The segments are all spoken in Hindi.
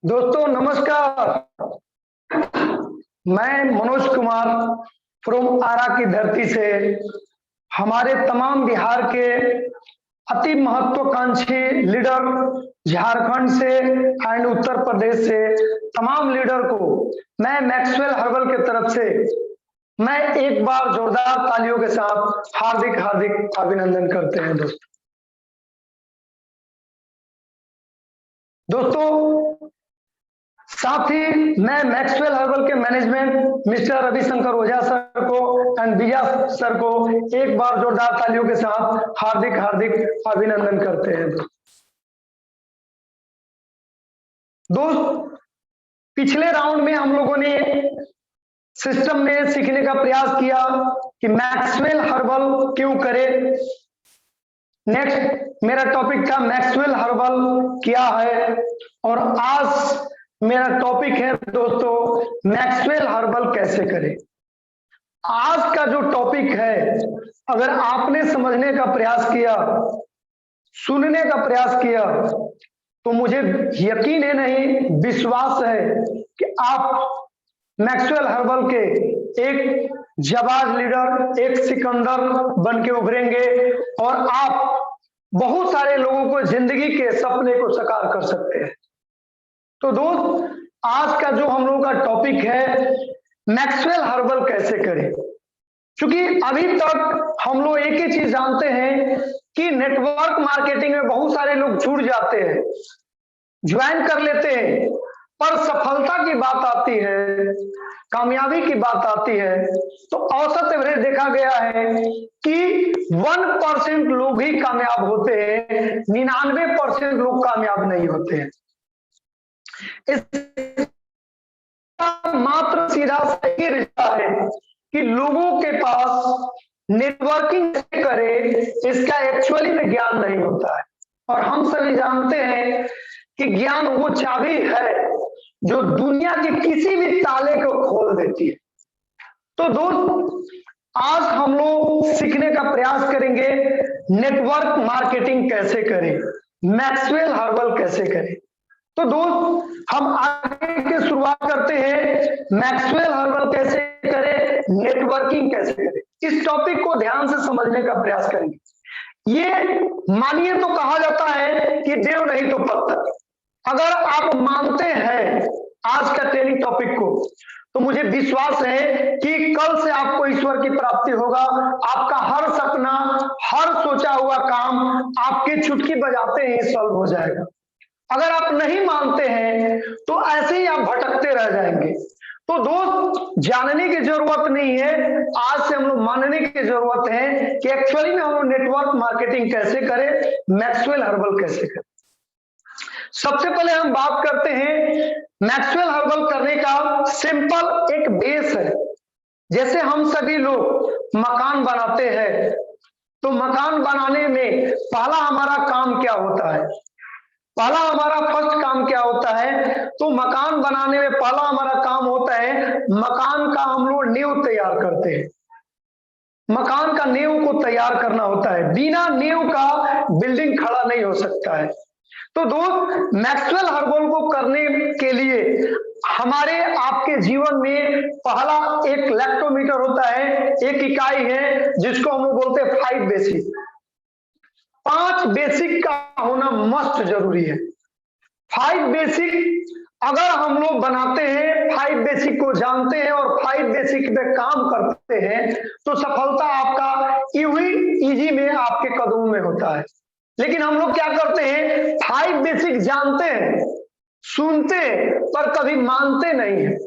दोस्तों नमस्कार। मैं मनोज कुमार फ्रॉम आरा की धरती से हमारे तमाम बिहार के अति महत्वाकांक्षी लीडर झारखंड से एंड उत्तर प्रदेश से तमाम लीडर को मैं मैक्सवेल हर्बल के तरफ से मैं एक बार जोरदार तालियों के साथ हार्दिक हार्दिक अभिनंदन करते हैं। दोस्तों साथ ही मैं मैक्सवेल हर्बल के मैनेजमेंट मिस्टर रविशंकर ओझा सर को एंड विजय सर को एक बार जोरदार तालियों के साथ हार्दिक हार्दिक अभिनंदन करते हैं। दोस्त पिछले राउंड में हम लोगों ने सिस्टम में सीखने का प्रयास किया कि मैक्सवेल हर्बल क्यों करें। नेक्स्ट मेरा टॉपिक था मैक्सवेल हर्बल क्या है, और आज मेरा टॉपिक है दोस्तों मैक्सवेल हर्बल कैसे करें। आज का जो टॉपिक है, अगर आपने समझने का प्रयास किया, सुनने का प्रयास किया, तो मुझे यकीन है नहीं विश्वास है कि आप मैक्सवेल हर्बल के एक जाबाज लीडर, एक सिकंदर बन के उभरेंगे और आप बहुत सारे लोगों को जिंदगी के सपने को साकार कर सकते हैं। तो दोस्त आज का जो हम लोगों का टॉपिक है मैक्सवेल हर्बल कैसे करें, क्योंकि अभी तक हम लोग एक ही चीज जानते हैं कि नेटवर्क मार्केटिंग में बहुत सारे लोग जुड़ जाते हैं, ज्वाइन कर लेते हैं, पर सफलता की बात आती है, कामयाबी की बात आती है, तो औसत एवरेज देखा गया है कि 1% लोग ही कामयाब होते हैं, 99% लोग कामयाब नहीं होते हैं। मात्र सीधा सही रिश्ता है कि लोगों के पास नेटवर्किंग करे इसका एक्चुअली में ज्ञान नहीं होता है। और हम सभी जानते हैं कि ज्ञान वो चाबी है जो दुनिया के किसी भी ताले को खोल देती है। तो दोस्त आज हम लोग सीखने का प्रयास करेंगे नेटवर्क मार्केटिंग कैसे करें, मैक्सवेल हर्बल कैसे करें। तो दोस्त हम आगे की शुरुआत करते हैं, मैक्सवेल हर्बल कैसे करें, नेटवर्किंग कैसे करें। इस टॉपिक को ध्यान से समझने का प्रयास करेंगे। ये मानिए तो कहा जाता है कि देव नहीं तो पत्थर। अगर आप मानते हैं आज का ट्रेनिंग टॉपिक को, तो मुझे विश्वास है कि कल से आपको ईश्वर की प्राप्ति होगा। आपका हर सपना, हर सोचा हुआ काम आपके चुटकी बजाते ही सॉल्व हो जाएगा। अगर आप नहीं मानते हैं तो ऐसे ही आप भटकते रह जाएंगे। तो दोस्त जानने की जरूरत नहीं है, आज से हम लोग मानने की जरूरत है कि एक्चुअली में हम लोग नेटवर्क मार्केटिंग कैसे करें, मैक्सवेल हर्बल कैसे करें। सबसे पहले हम बात करते हैं मैक्सवेल हर्बल करने का सिंपल एक बेस है। जैसे हम सभी लोग मकान बनाते हैं, तो मकान बनाने में पहला हमारा काम क्या होता है, पहला हमारा फर्स्ट काम क्या होता है, तो मकान बनाने में पहला हमारा काम होता है मकान का हम लोग नींव तैयार करते हैं। मकान का नींव को तैयार करना होता है, बिना नींव का बिल्डिंग खड़ा नहीं हो सकता है। तो दोस्त मैक्सवेल हर्बल को करने के लिए हमारे आपके जीवन में पहला एक लैक्टोमीटर होता है, एक इकाई है जिसको हम लोग बोलते हैं 5 बेसिक। 5 बेसिक का होना मस्ट जरूरी है। 5 बेसिक अगर हम लोग बनाते हैं, 5 बेसिक को जानते हैं और 5 बेसिक पे काम करते हैं, तो सफलता आपका इजी में आपके कदमों में होता है। लेकिन हम लोग क्या करते हैं, 5 बेसिक जानते हैं, सुनते हैं, पर कभी मानते नहीं है।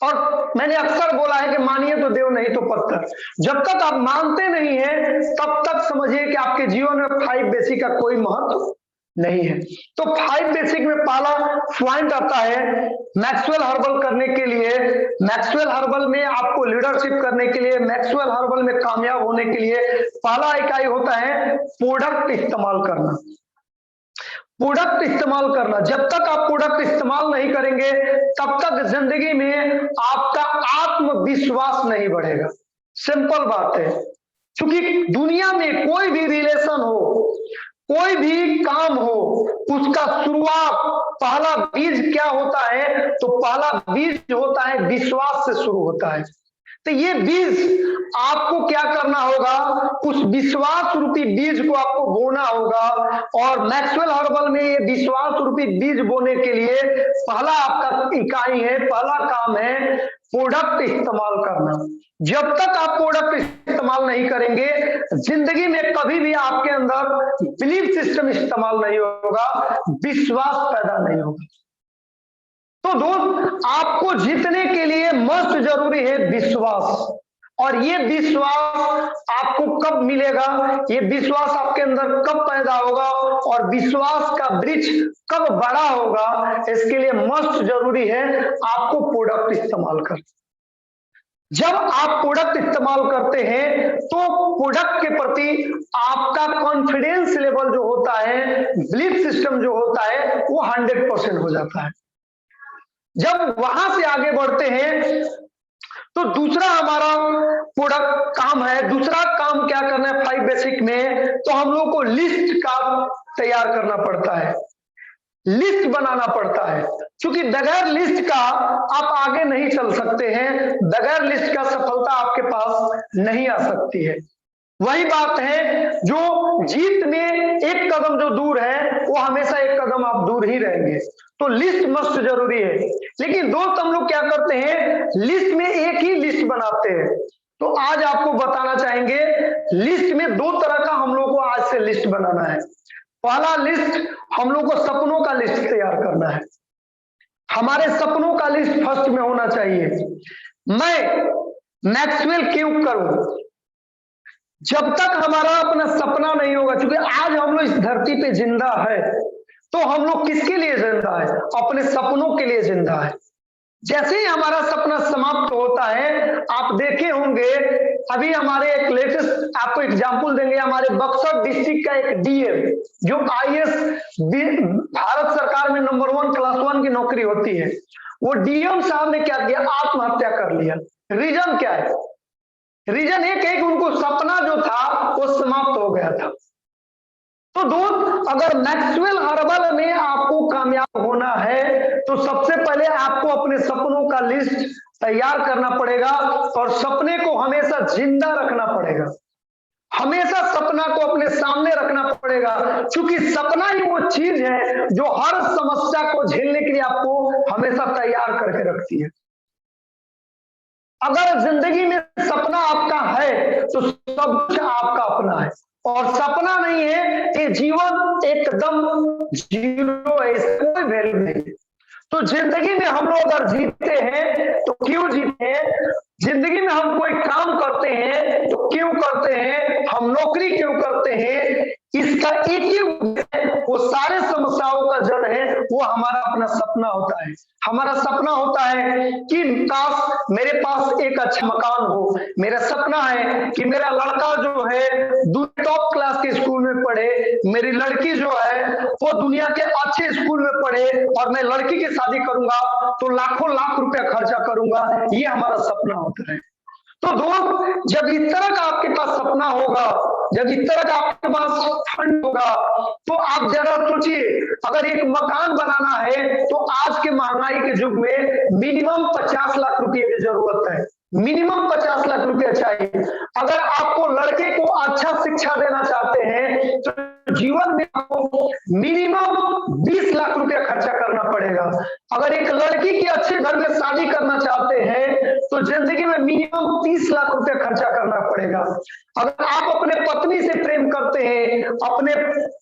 और मैंने अक्सर बोला है कि मानिए तो देव नहीं तो पत्थर। जब तक आप मानते नहीं है तब तक समझिए कि आपके जीवन में 5 बेसिक का कोई महत्व नहीं है। तो 5 बेसिक में पहला पॉइंट आता है मैक्सवेल हर्बल करने के लिए, मैक्सवेल हर्बल में आपको लीडरशिप करने के लिए, मैक्सवेल हर्बल में कामयाब होने के लिए पहला इकाई होता है प्रोडक्ट इस्तेमाल करना। प्रोडक्ट इस्तेमाल करना, जब तक आप प्रोडक्ट इस्तेमाल नहीं करेंगे तब तक जिंदगी में आपका आत्मविश्वास नहीं बढ़ेगा। सिंपल बात है, क्योंकि दुनिया में कोई भी रिलेशन हो, कोई भी काम हो उसका शुरुआत, पहला बीज क्या होता है? तो पहला बीज होता है विश्वास से शुरू होता है। तो ये बीज आपको क्या करना होगा? उस विश्वास रूपी बीज को आपको बोना होगा। और मैक्सवेल हर्बल में ये विश्वास रूपी बीज बोने के लिए पहला आपका इकाई है, पहला काम है प्रोडक्ट इस्तेमाल करना। जब तक आप प्रोडक्ट इस्तेमाल नहीं करेंगे, जिंदगी में कभी भी आपके अंदर बिलीफ सिस्टम इस्तेमाल नहीं होगा, विश्वास पैदा नहीं होगा। तो दोस्त, आपको जीतने के लिए मस्ट जरूरी है विश्वास। और ये विश्वास आपको कब मिलेगा? ये विश्वास आपके अंदर कब पैदा होगा और विश्वास का वृक्ष कब बड़ा होगा? इसके लिए मस्ट जरूरी है आपको प्रोडक्ट इस्तेमाल करना। जब आप प्रोडक्ट इस्तेमाल करते हैं तो प्रोडक्ट के प्रति आपका कॉन्फिडेंस लेवल जो होता है, बिलीफ सिस्टम जो होता है, वो 100% हो जाता है। जब वहां से आगे बढ़ते हैं तो दूसरा हमारा प्रोडक्ट काम है, दूसरा काम क्या करना है 5 बेसिक में? तो हम लोग को लिस्ट का तैयार करना पड़ता है, लिस्ट बनाना पड़ता है। क्योंकि बगैर लिस्ट का आप आगे नहीं चल सकते हैं, बगैर लिस्ट का सफलता आपके पास नहीं आ सकती है। वही बात है, जो जीत में एक कदम जो दूर है, वो हमेशा एक कदम आप दूर ही रहेंगे। तो लिस्ट मस्ट जरूरी है। लेकिन दोस्त, हम लोग क्या करते हैं? लिस्ट में एक ही लिस्ट बनाते हैं। तो आज आपको बताना चाहेंगे, लिस्ट में 2 तरह का हम लोग को आज से लिस्ट बनाना है। पहला लिस्ट, हम लोग को सपनों का लिस्ट तैयार करना है। हमारे सपनों का लिस्ट फर्स्ट में होना चाहिए। मैं मैक्सवेल क्यों करूं? जब तक हमारा अपना सपना नहीं होगा, क्योंकि आज हम लोग इस धरती पे जिंदा है, तो हम लोग किसके लिए जिंदा है? अपने सपनों के लिए जिंदा है। जैसे ही हमारा सपना समाप्त होता है, आप देखे होंगे, अभी हमारे एक लेटेस्ट आपको एग्जांपल देंगे, हमारे बक्सर डिस्ट्रिक्ट का एक डीएम जो आईएएस भारत सरकार में नंबर 1 क्लास 1 की नौकरी होती है, वो डीएम साहब ने क्या किया? आत्महत्या कर लिया। रीजन क्या है? रीजन एक है कि उनको सपना जो था वो समाप्त हो गया था। तो दोस्त, अगर मैक्सवेल हर्बल में आपको कामयाब होना है तो सबसे पहले आपको अपने सपनों का लिस्ट तैयार करना पड़ेगा और सपने को हमेशा जिंदा रखना पड़ेगा। हमेशा सपना को अपने सामने रखना पड़ेगा, क्योंकि सपना ही वो चीज है जो हर समस्या को झेलने के लिए आपको हमेशा तैयार करके रखती है। अगर जिंदगी में सपना आपका है तो सब कुछ आपका अपना है, और सपना नहीं है ये जीवन एकदम जीरो है, इसका कोई वैल्यू नहीं है। तो जिंदगी में हम लोग अगर जीतते हैं तो क्यों जीते हैं? जिंदगी में हम कोई काम करते हैं तो क्यों करते हैं? हम नौकरी क्यों करते हैं? इसका एक ही, वो सारे समस्याओं का जड़ है, वो हमारा अपना सपना होता है। हमारा सपना होता है कि काश मेरे पास एक अच्छा मकान हो। मेरा सपना है कि मेरा लड़का जो है टॉप क्लास के स्कूल में पढ़े, मेरी लड़की जो है वो दुनिया के अच्छे स्कूल में पढ़े, और मैं लड़की की शादी करूंगा तो लाखों लाख रुपया खर्चा करूंगा। ये हमारा सपना होता है। तो दोस्त, जब इस तरह का आपके पास सपना होगा, जब इस तरह का आपके पास फंड होगा, तो आप जरा सोचिए, अगर एक मकान बनाना है तो आज के महंगाई के युग में मिनिमम 50 लाख रुपए की जरूरत है। मिनिमम 50 लाख रुपया चाहिए। अगर आपको लड़के को अच्छा शिक्षा देना चाहते हैं तो जीवन में आपको मिनिमम 20 लाख रुपया खर्चा करना पड़ेगा। अगर एक लड़की की अच्छे घर में शादी करना चाहते हैं तो जिंदगी में मिनिमम 30 लाख रुपया खर्चा करना पड़ेगा। अगर आप अपने पत्नी से प्रेम करते हैं, अपने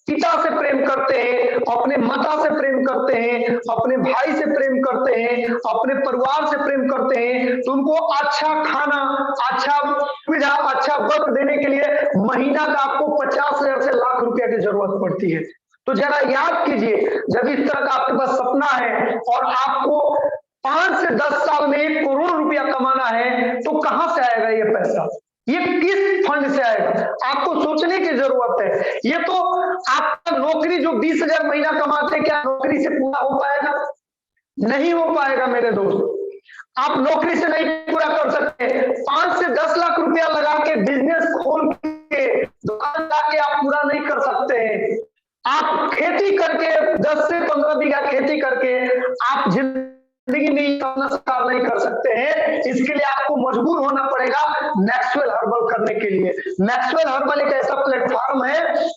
पिता से प्रेम करते हैं, अपने माता से प्रेम करते हैं, अपने भाई से प्रेम करते हैं, अपने परिवार से प्रेम करते हैं, तो उनको अच्छा खाना, अच्छा सुविधा, अच्छा वक्त देने के लिए महीना का आपको 50,000 से लाख रुपया की जरूरत पड़ती है। तो जरा याद कीजिए, जब इस तरह का आपके पास सपना है और आपको 5 से 10 साल में 1 करोड़ रुपया कमाना है, तो कहां से आएगा ये पैसा? ये किस फंड से आएगा? आपको सोचने की जरूरत है। ये तो आपका नौकरी जो 20,000 महीना कमाते हैं, क्या नौकरी से पूरा हो पाएगा? नहीं हो पाएगा मेरे दोस्त। आप नौकरी से नहीं पूरा कर सकते। 5 से 10 लाख रुपया लगा के बिजनेस खोल के दुकान जाके आप पूरा नहीं कर सकते हैं। आप खेती करके 10 से 15 बीघा खेती करके आप जिंदगी में अपना साकार नहीं कर सकते हैं। इसके लिए आपको मजबूर होना पड़ेगा मैक्सवेल हर्बल करने के लिए। मैक्सवेल हर्बल एक ऐसा प्लेटफॉर्म है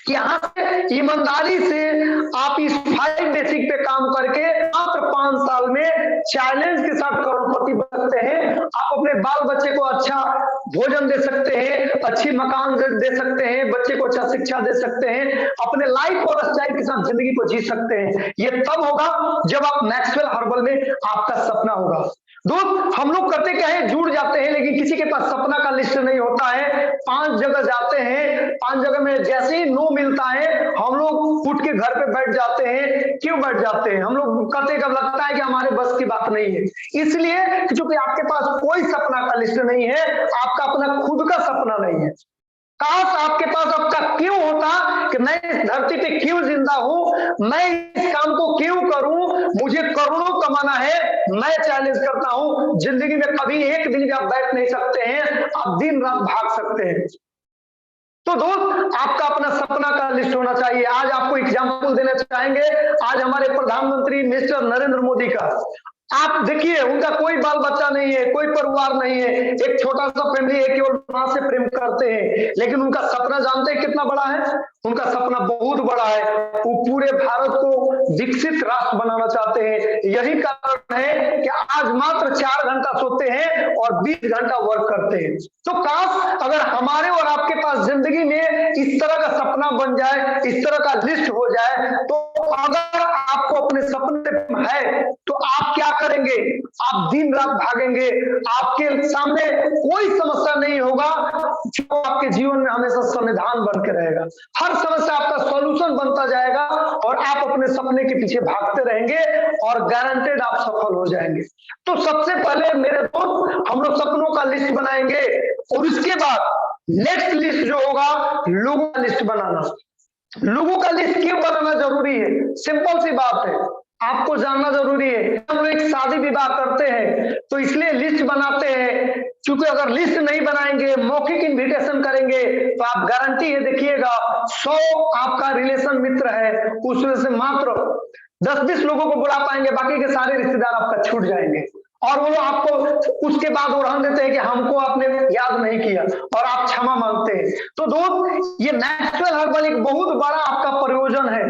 कि यहाँ से ईमानदारी से आप इस 5 बेसिक पे काम करके मात्र 5 साल में चैलेंज के साथ करोड़पति बन सकते हैं। आप अपने बाल बच्चे को अच्छा भोजन दे सकते हैं, अच्छी मकान दे सकते हैं, बच्चे को अच्छा शिक्षा दे सकते हैं, अपने लाइफ और स्टाइल के साथ जिंदगी को जी सकते हैं। ये तब होगा जब आप मैक्सवेल हर्बल में आपका सपना होगा। दोस्त, हम लोग करते क्या है, जुड़ जाते हैं लेकिन किसी के पास सपना का लिस्ट नहीं होता है। 5 जगह जाते हैं, 5 जगह में जैसे ही नो मिलता है हम लोग उठ के घर पे बैठ जाते हैं। क्यों बैठ जाते हैं? हम लोग करते कब लगता है कि हमारे बस की बात नहीं है। इसलिए क्योंकि आपके पास कोई सपना का लिस्ट नहीं है, आपका अपना खुद का सपना नहीं है। काश आपके पास आपका क्यों होता कि मैं इस धरती पे क्यों जिंदा हूं, मैं इस काम को क्यों करूं, मुझे करोड़ों कमाना है, मैं चैलेंज करता हूं। जिंदगी में कभी एक दिन भी आप बैठ नहीं सकते हैं, आप दिन रात भाग सकते हैं। तो दोस्त, आपका अपना सपना का लिस्ट होना चाहिए। आज आपको एग्जाम्पल देना चाहेंगे, आज हमारे प्रधानमंत्री मिस्टर नरेंद्र मोदी का। आप देखिए, उनका कोई बाल बच्चा नहीं है, कोई परिवार नहीं है, एक छोटा सा फैमिली है, केवल मां से प्रेम करते हैं। लेकिन उनका सपना जानते हैं कितना बड़ा है? उनका सपना बहुत बड़ा है। वो पूरे भारत को विकसित राष्ट्र बनाना चाहते हैं। यही कारण है कि आज मात्र 4 घंटा सोते हैं और 20 घंटा वर्क करते हैं। तो काश अगर हमारे और आपके पास जिंदगी में इस तरह का सपना बन जाए, इस तरह का लिस्ट हो जाए, तो अगर आपको अपने सपने है तो आप क्या करेंगे? आप दिन रात भागेंगे, आपके सामने कोई समस्या नहीं होगा जो आपके जीवन में हमेशा समाधान बन के रहेगा। हर समस्या आपका सॉल्यूशन बनता जाएगा और आप अपने सपने के पीछे भागते रहेंगे और गारंटेड आप सफल हो जाएंगे। तो सबसे पहले मेरे दोस्त, हम लोग सपनों का लिस्ट बनाएंगे और उसके बाद नेक्स्ट लिस्ट जो होगा, लोगों का लिस्ट बनाना। लोगों का लिस्ट क्यों बनाना जरूरी है? सिंपल सी बात है, आपको जानना जरूरी है। हम लोग एक शादी विवाह करते हैं तो इसलिए लिस्ट बनाते हैं, क्योंकि अगर लिस्ट नहीं बनाएंगे, मौखिक इन्विटेशन करेंगे, तो आप गारंटी है, देखिएगा 100 आपका रिलेशन मित्र है, उसमें से मात्र 10-20 लोगों को बुला पाएंगे, बाकी के सारे रिश्तेदार आपका छूट जाएंगे। और वो आपको उसके बाद उड़ान देते हैं कि हमको आपने याद नहीं किया, और आप क्षमा मांगते हैं। तो दोस्त, ये मैक्सवेल हर्बल एक बहुत बड़ा आपका प्रयोजन है।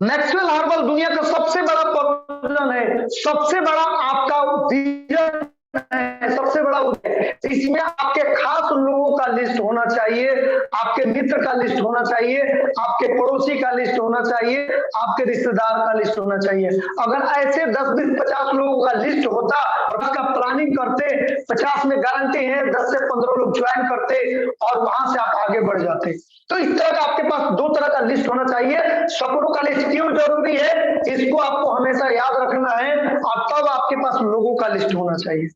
मैक्सवेल हर्बल दुनिया का सबसे बड़ा प्रयोजन है, सबसे बड़ा आपका विजन है, सबसे बड़ा उद्देश्य। इसमें आपके खास लोगों का लिस्ट होना चाहिए, आपके मित्र का लिस्ट होना चाहिए, आपके पड़ोसी का लिस्ट होना चाहिए, आपके रिश्तेदार का लिस्ट होना चाहिए। अगर ऐसे 10-20-50 लोगों का लिस्ट होता और उसका प्लानिंग करते, 50 में गारंटी है 10 से 15 लोग ज्वाइन करते और वहां से आप आगे बढ़ जाते। तो इस तरह का आपके पास 2 तरह का लिस्ट होना चाहिए। सपनों का लिस्ट क्यों जरूरी है, इसको आपको हमेशा याद रखना है, और तब आपके पास लोगों का लिस्ट होना चाहिए।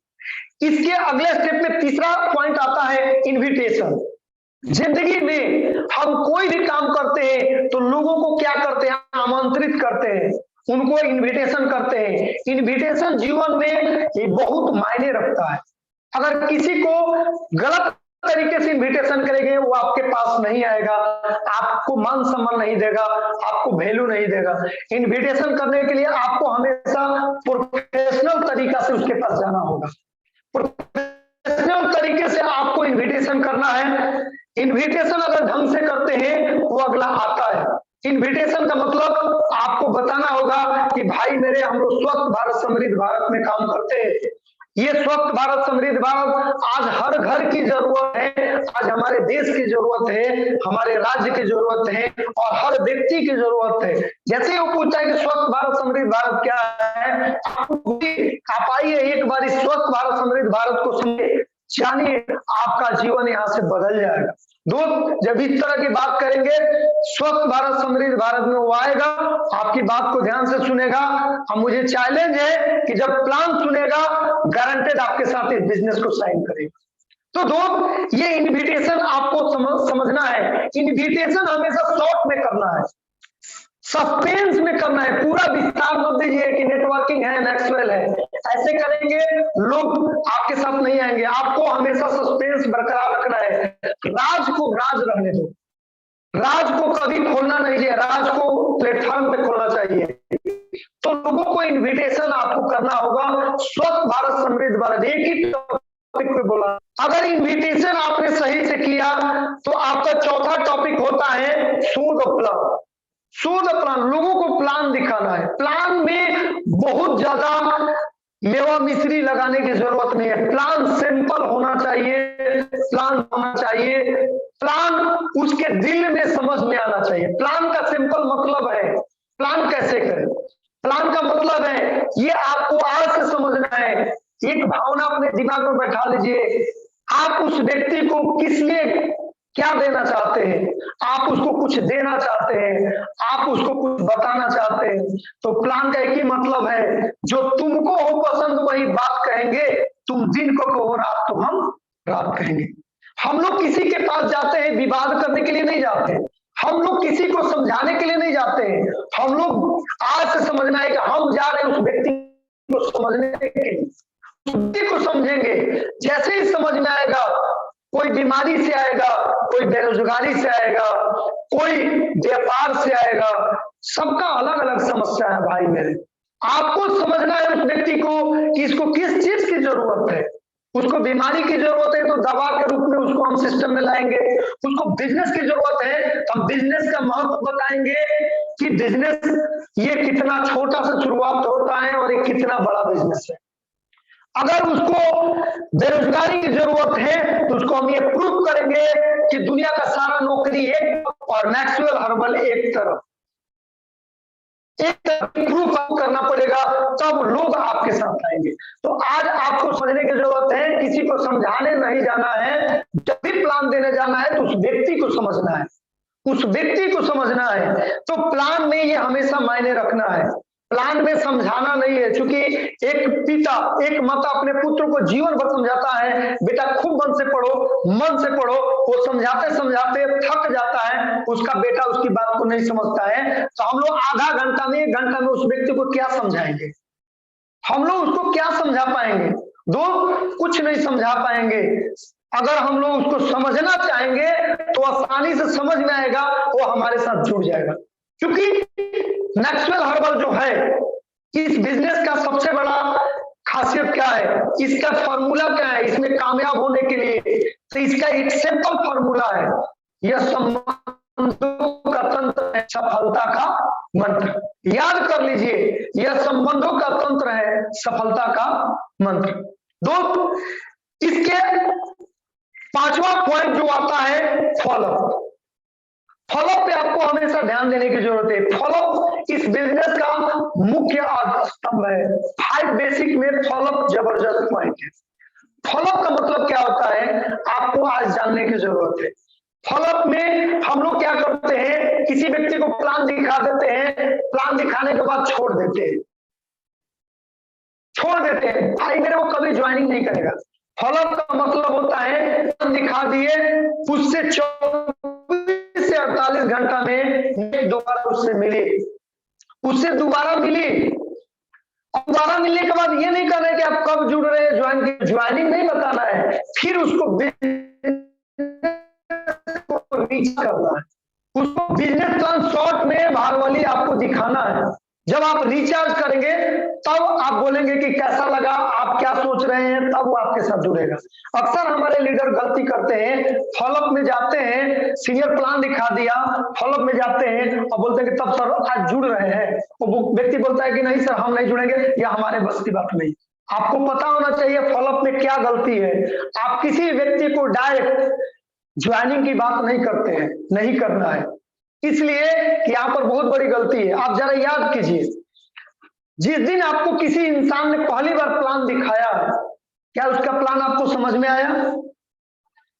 इसके अगले स्टेप में तीसरा पॉइंट आता है इनविटेशन। जिंदगी में हम कोई भी काम करते हैं तो लोगों को क्या करते हैं? आमंत्रित करते हैं, उनको इनविटेशन करते हैं। इनविटेशन जीवन में ये बहुत मायने रखता है। अगर किसी को गलत तरीके से इनविटेशन करेंगे, वो आपके पास नहीं आएगा, आपको मान सम्मान नहीं देगा, आपको वैल्यू नहीं देगा। इनविटेशन करने के लिए आपको हमेशा प्रोफेशनल तरीका से उसके पास जाना होगा। प्रोफेशनल तरीके से आपको इनविटेशन करना है। इनविटेशन अगर ढंग से करते हैं वो अगला आता है। इनविटेशन का मतलब आपको बताना होगा कि भाई मेरे, हम लोग स्वच्छ भारत समृद्ध भारत में काम करते हैं। ये स्वच्छ भारत समृद्ध भारत आज हर घर की जरूरत है, आज हमारे देश की जरूरत है, हमारे राज्य की जरूरत है और हर व्यक्ति की जरूरत है। जैसे वो पूछता है कि स्वच्छ भारत समृद्ध भारत क्या है, आप आइए एक बार इस स्वच्छ भारत समृद्ध भारत को सुनिए, जानिए, आपका जीवन यहाँ से बदल जाएगा। दोस्त, जब इस तरह की बात करेंगे, स्वच्छ भारत समृद्ध भारत में वो आएगा, आपकी बात को ध्यान से सुनेगा। अब मुझे चैलेंज है कि जब प्लान सुनेगा, गारंटेड आपके साथ इस बिजनेस को साइन करेगा। तो दोस्त, ये इनविटेशन आपको समझना है। इनविटेशन हमेशा शॉर्ट में करना है, सस्पेंस में करना है, पूरा विस्तार मत दीजिए कि नेटवर्किंग है, मैक्सवेल है। ऐसे करेंगे लोग आपके साथ नहीं आएंगे। आपको हमेशा सस्पेंस बरकरार रखना है। राज को राज रहने दो, राज को कभी खोलना नहीं है, राज तो लोगों को इनविटेशन आपको करना होगा स्वच्छ भारत समृद्ध भारत, एक ही टॉपिक पे बोला। अगर इनविटेशन आपने सही से किया तो आपका चौथा टॉपिक होता है show the plan. Show the plan, लोगों को प्लान दिखाना है। प्लान में बहुत ज्यादा मेवा मिश्री लगाने की जरूरत नहीं है। प्लान सिंपल होना चाहिए, प्लान होना चाहिए, प्लान उसके दिल में समझ में आना चाहिए। प्लान का सिंपल मतलब है प्लान कैसे करें। प्लान का मतलब है ये आपको आज से समझना है। एक भावना अपने दिमाग में बैठा लीजिए, आप उस व्यक्ति को किस लिए क्या देना चाहते हैं, आप उसको कुछ देना चाहते हैं, आप उसको कुछ बताना चाहते हैं। तो प्लान का एक ही मतलब है, जो तुमको हो पसंद वही बात कहेंगे, तुम दिन को कहो रात तो हम रात कहेंगे। हम लोग किसी के पास जाते हैं विवाद करने के लिए नहीं जाते हैं, हम लोग किसी को समझाने के लिए नहीं जाते हैं। हम लोग आज से समझना है कि हम जा रहे हैं उस व्यक्ति को समझने के लिए, उस व्यक्ति को समझेंगे। जैसे ही समझ में आएगा, कोई बीमारी से आएगा, कोई बेरोजगारी से आएगा, कोई व्यापार से आएगा, सबका अलग अलग समस्या है भाई मेरे। आपको समझना है उस व्यक्ति को कि इसको किस चीज की जरूरत है। उसको बीमारी की जरूरत है तो दवा के रूप में उसको हम सिस्टम में लाएंगे। उसको बिजनेस की जरूरत है तो हम बिजनेस का महत्व बताएंगे कि बिजनेस ये कितना छोटा सा शुरुआत होता है और ये कितना बड़ा बिजनेस है। अगर उसको बेरोजगारी की जरूरत है तो उसको हम ये प्रूव करेंगे कि दुनिया का सारा नौकरी एक और मैक्सवेल हर्बल एक तरफ प्रूफ करना पड़ेगा, तब लोग आपके साथ आएंगे। तो आज आपको समझने की जरूरत है, किसी को समझाने नहीं जाना है। जब भी प्लान देने जाना है तो उस व्यक्ति को समझना है, उस व्यक्ति को समझना है। तो प्लान में ये हमेशा मायने रखना है, प्लान में समझाना नहीं है। क्योंकि एक पिता, एक माता अपने पुत्र को जीवन भर समझाता है, बेटा खूब मन से पढ़ो। वो समझाते समझाते थक जाता है, उसका बेटा उसकी बात को नहीं समझता है। तो हम लोग आधा घंटा में, 1 घंटा में उस व्यक्ति को क्या समझाएंगे? हम लोग उसको क्या समझा पाएंगे? कुछ नहीं समझा पाएंगे। अगर हम लोग उसको समझना चाहेंगे तो आसानी से समझ में आएगा, वो हमारे साथ जुड़ जाएगा। क्योंकि मैक्सवेल हर्बल जो है, इस बिजनेस का सबसे बड़ा खासियत क्या है, इसका फॉर्मूला क्या है इसमें कामयाब होने के लिए? तो इसका एक सिंपल फॉर्मूला है, यह संबंधों का तंत्र है, सफलता का मंत्र। याद कर लीजिए, यह संबंधों का तंत्र है, सफलता का मंत्र। दोस्त, इसके 5वां पॉइंट जो आता है फॉलोअप। फॉलोअप पे आपको हमेशा ध्यान देने की जरूरत है। फॉलोअप इस बिजनेस का मुख्य स्तंभ है। 5 बेसिक में फॉलोअप जबरदस्त पॉइंट है। फॉलोअप का मतलब क्या होता है, आपको आज जानने की जरूरत है। फॉलोअप में हम लोग क्या करते हैं, किसी व्यक्ति को प्लान दिखा देते हैं, प्लान दिखाने के बाद छोड़ देते हैं, भाई मेरे को कभी ज्वाइनिंग नहीं करेगा। फॉलोअप का मतलब होता है प्लान दिखा दिए, उससे 24 से 48 घंटा में दोबारा उससे मिली, दोबारा मिलने के बाद ये नहीं करना है कि आप कब जुड़ रहे हैं, ज्वाइनिंग नहीं बताना है, फिर उसको रीच करना है। उसको बिजनेस प्लान शॉर्ट में भागवली आपको दिखाना है। जब आप रिचार्ज करेंगे तब आप बोलेंगे कि कैसा लगा, आप क्या सोच रहे हैं, तब वो आपके साथ जुड़ेगा। अक्सर हमारे लीडर गलती करते हैं, फॉलोअप में जाते हैं, सीनियर प्लान दिखा दिया, फॉलोअप में जाते हैं और बोलते हैं कि तब सर आज जुड़ रहे हैं, और वो व्यक्ति बोलता है कि नहीं सर हम नहीं जुड़ेंगे, या हमारे बस की बात नहीं। आपको पता होना चाहिए फॉलोअप में क्या गलती है। आप किसी व्यक्ति को डायरेक्ट ज्वाइनिंग की बात नहीं करते हैं, नहीं करना है, इसलिए यहाँ पर बहुत बड़ी गलती है। आप जरा याद कीजिए, जिस दिन आपको किसी इंसान ने पहली बार प्लान दिखाया, क्या उसका प्लान आपको समझ में आया?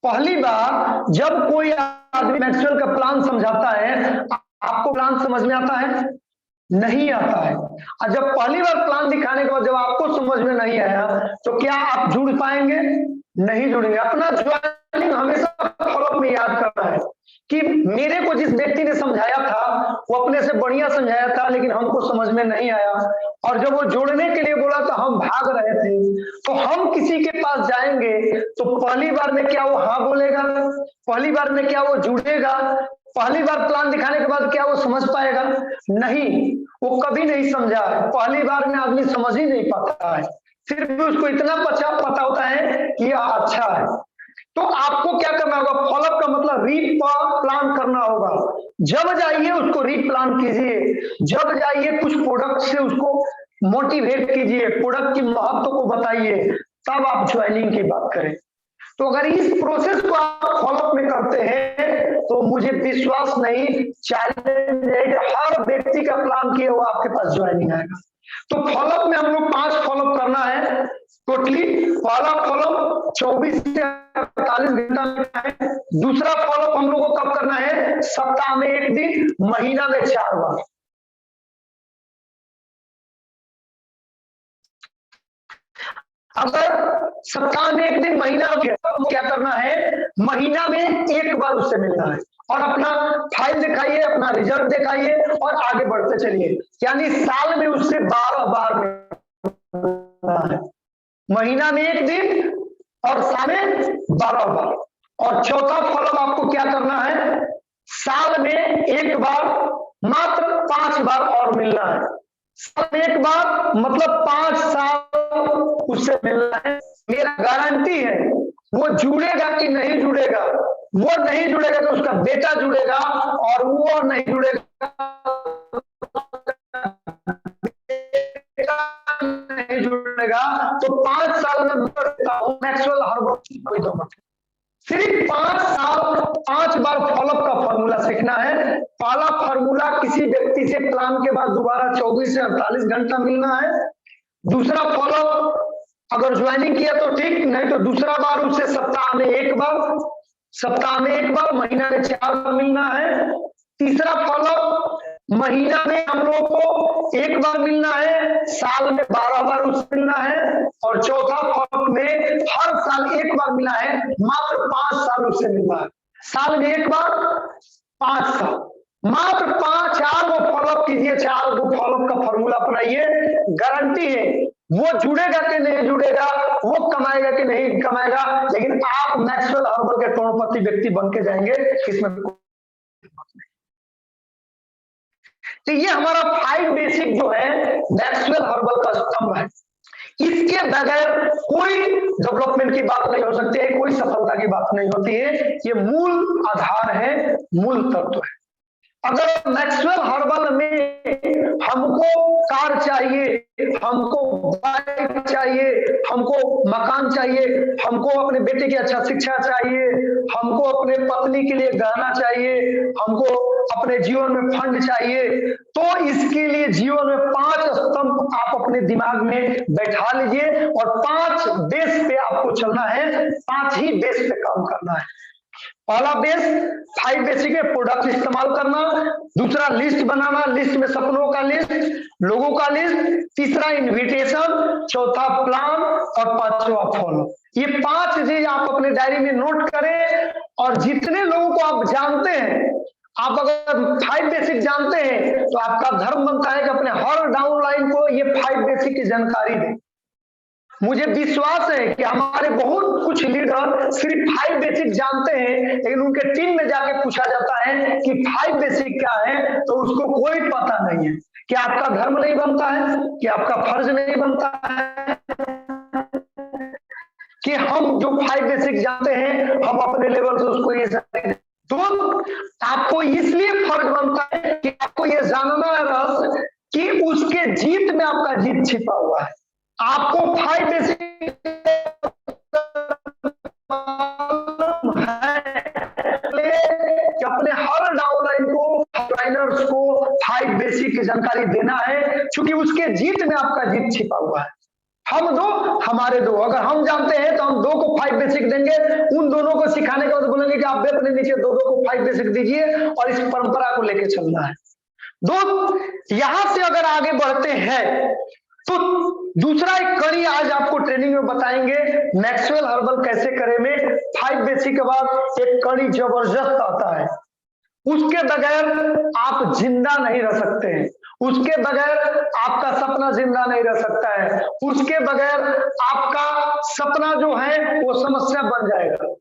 पहली बार जब कोई आदमी मैक्सवेल का प्लान समझाता है, आपको प्लान समझ में आता है? नहीं आता है। और जब पहली बार प्लान दिखाने के बाद जब आपको समझ में नहीं आया, तो क्या आप जुड़ पाएंगे? नहीं जुड़ेंगे। अपना ज्वाइनिंग हमेशा फॉलोअप में याद करना है कि मेरे को जिस व्यक्ति ने समझाया था वो अपने से बढ़िया समझाया था, लेकिन हमको समझ में नहीं आया, और जब वो जोड़ने के लिए बोला तो हम भाग रहे थे। तो हम किसी के पास जाएंगे तो पहली बार में क्या वो हाँ बोलेगा? पहली बार में क्या वो जुड़ेगा? पहली बार प्लान दिखाने के बाद क्या वो समझ पाएगा? नहीं, वो कभी नहीं समझा है। पहली बार में आदमी समझ ही नहीं पाता है, सिर्फ भी उसको इतना पता होता है कि यह अच्छा है। तो आपको क्या करना होगा? फॉलोअप का मतलब रीप्लान करना होगा। जब जाइए उसको रीप्लान कीजिए, जब जाइए कुछ प्रोडक्ट से उसको मोटिवेट कीजिए, प्रोडक्ट की महत्व को बताइए, तब आप ज्वाइनिंग की बात करें। तो अगर इस प्रोसेस को आप फॉलोअप में करते हैं तो मुझे विश्वास नहीं, चैलेंज है कि हर व्यक्ति का प्लान किया हुआ आपके पास ज्वाइनिंग आएगा। तो फॉलोअप में हम लोग 5 फॉलोअप करना है टोटली। पहला फॉलोअप 24 से 48 घंटा में है। दूसरा फॉलोअप हम लोग को कब करना है? सप्ताह में 1 दिन, महीना में 4 बार। अगर सप्ताह में 1 दिन, महीना में तो क्या करना है? महीना में 1 बार उससे मिलना है और अपना फाइल दिखाइए, अपना रिजल्ट दिखाइए और आगे बढ़ते चलिए। यानी साल में उससे 12 बार मिलना है, महीना में 1 दिन और साल में 12 बार। और चौथा फॉलोअप आपको क्या करना है? साल में 1 बार, मात्र 5 बार और मिलना है। साल में 1 बार मतलब 5 साल उससे मिलना है। मेरा गारंटी है वो जुड़ेगा कि नहीं जुड़ेगा। वो नहीं जुड़ेगा तो उसका बेटा जुड़ेगा, और वो नहीं जुड़ेगा नहीं जुड़ेगा तो 5 साल में मैक्सवेल हर्बल सिर्फ 5 साल 5 बार फॉलोअप का फॉर्मूला सीखना है। पहला फॉर्मूला किसी व्यक्ति से प्लान के बाद दोबारा 24 से 48 घंटा मिलना है। दूसरा फॉलोअप अगर ज्वाइनिंग किया तो ठीक, नहीं तो दूसरा बार उससे सप्ताह में 1 बार, सप्ताह में 1 बार, महीना में 4 बार मिलना है। तीसरा फॉलोअप महीना में हम लोग को 1 बार मिलना है, साल में 12 बार उससे मिलना है। और चौथा फॉलोअप में हर साल 1 बार मिलना है, मात्र 5 साल उससे मिलना है। साल में 1 बार, 5 साल, मात्र 4 को फॉलोअप कीजिए, 4 को फॉलोअप का फॉर्मूला अपनाइए। गारंटी है वो जुड़ेगा कि नहीं जुड़ेगा, वो कमाएगा कि नहीं कमाएगा, लेकिन आप मैक्सवेल हर्बल के करोड़पति व्यक्ति बन के जाएंगे, इसमें तो ये हमारा 5 बेसिक जो है मैक्सवेल हर्बल का स्तंभ है। इसके बगैर कोई डेवलपमेंट की बात नहीं हो सकती है, कोई सफलता की बात नहीं होती है। ये मूल आधार है, मूल तत्व है। अगर मैक्सवेल हर्बल में हमको कार चाहिए, हमको बाइक चाहिए, हमको मकान चाहिए, हमको अपने बेटे की अच्छा शिक्षा चाहिए, हमको अपने पत्नी के लिए गहना चाहिए, हमको अपने जीवन में फंड चाहिए, तो इसके लिए जीवन में 5 स्तंभ आप अपने दिमाग में बैठा लीजिए और 5 बेस पे आपको चलना है, 5 ही बेस पे काम करना है। पहला बेस 5 बेसिक है, प्रोडक्ट इस्तेमाल करना। दूसरा लिस्ट बनाना, लिस्ट में सपनों का लिस्ट, लोगों का लिस्ट। तीसरा इनविटेशन, चौथा प्लान और 5वां फॉलो। ये 5 चीज आप अपने डायरी में नोट करें। और जितने लोगों को आप जानते हैं, आप अगर 5 बेसिक जानते हैं तो आपका धर्म बनता है कि अपने हर डाउनलाइन को ये 5 बेसिक की जानकारी दें। मुझे विश्वास है कि हमारे बहुत कुछ लीडर सिर्फ 5 बेसिक जानते हैं, लेकिन उनके टीम में जाके पूछा जाता है कि 5 बेसिक क्या है, तो उसको कोई पता नहीं है। कि आपका धर्म नहीं बनता है, कि आपका फर्ज नहीं बनता है, कि हम जो 5 बेसिक जानते हैं हम अपने लेवल से उसको ये तो आपको इसलिए फर्ज बनता है कि आपको ये जानना है कि उसके जीत में आपका जीत छिपा हुआ है। आपको 5 बेसिक अपने हर डाउनलाइन को, ट्रेनर्स को 5 बेसिक की जानकारी देना है, क्योंकि उसके जीत में आपका जीत छिपा हुआ है। हम 2 हमारे 2, अगर हम जानते हैं तो हम 2 को 5 बेसिक देंगे। उन दोनों को सिखाने के बाद बोलेंगे कि आप भी अपने नीचे 2 को 5 बेसिक दीजिए और इस परंपरा को लेके चलना है। यहां से अगर आगे बढ़ते हैं तो दूसरा एक कड़ी आज आपको ट्रेनिंग में बताएंगे, मैक्सवेल हर्बल कैसे करे में 5 बेसिक के बाद एक कड़ी जबरदस्त आता है। उसके बगैर आप जिंदा नहीं रह सकते हैं, उसके बगैर आपका सपना जिंदा नहीं रह सकता है, उसके बगैर आपका सपना जो है वो समस्या बन जाएगा।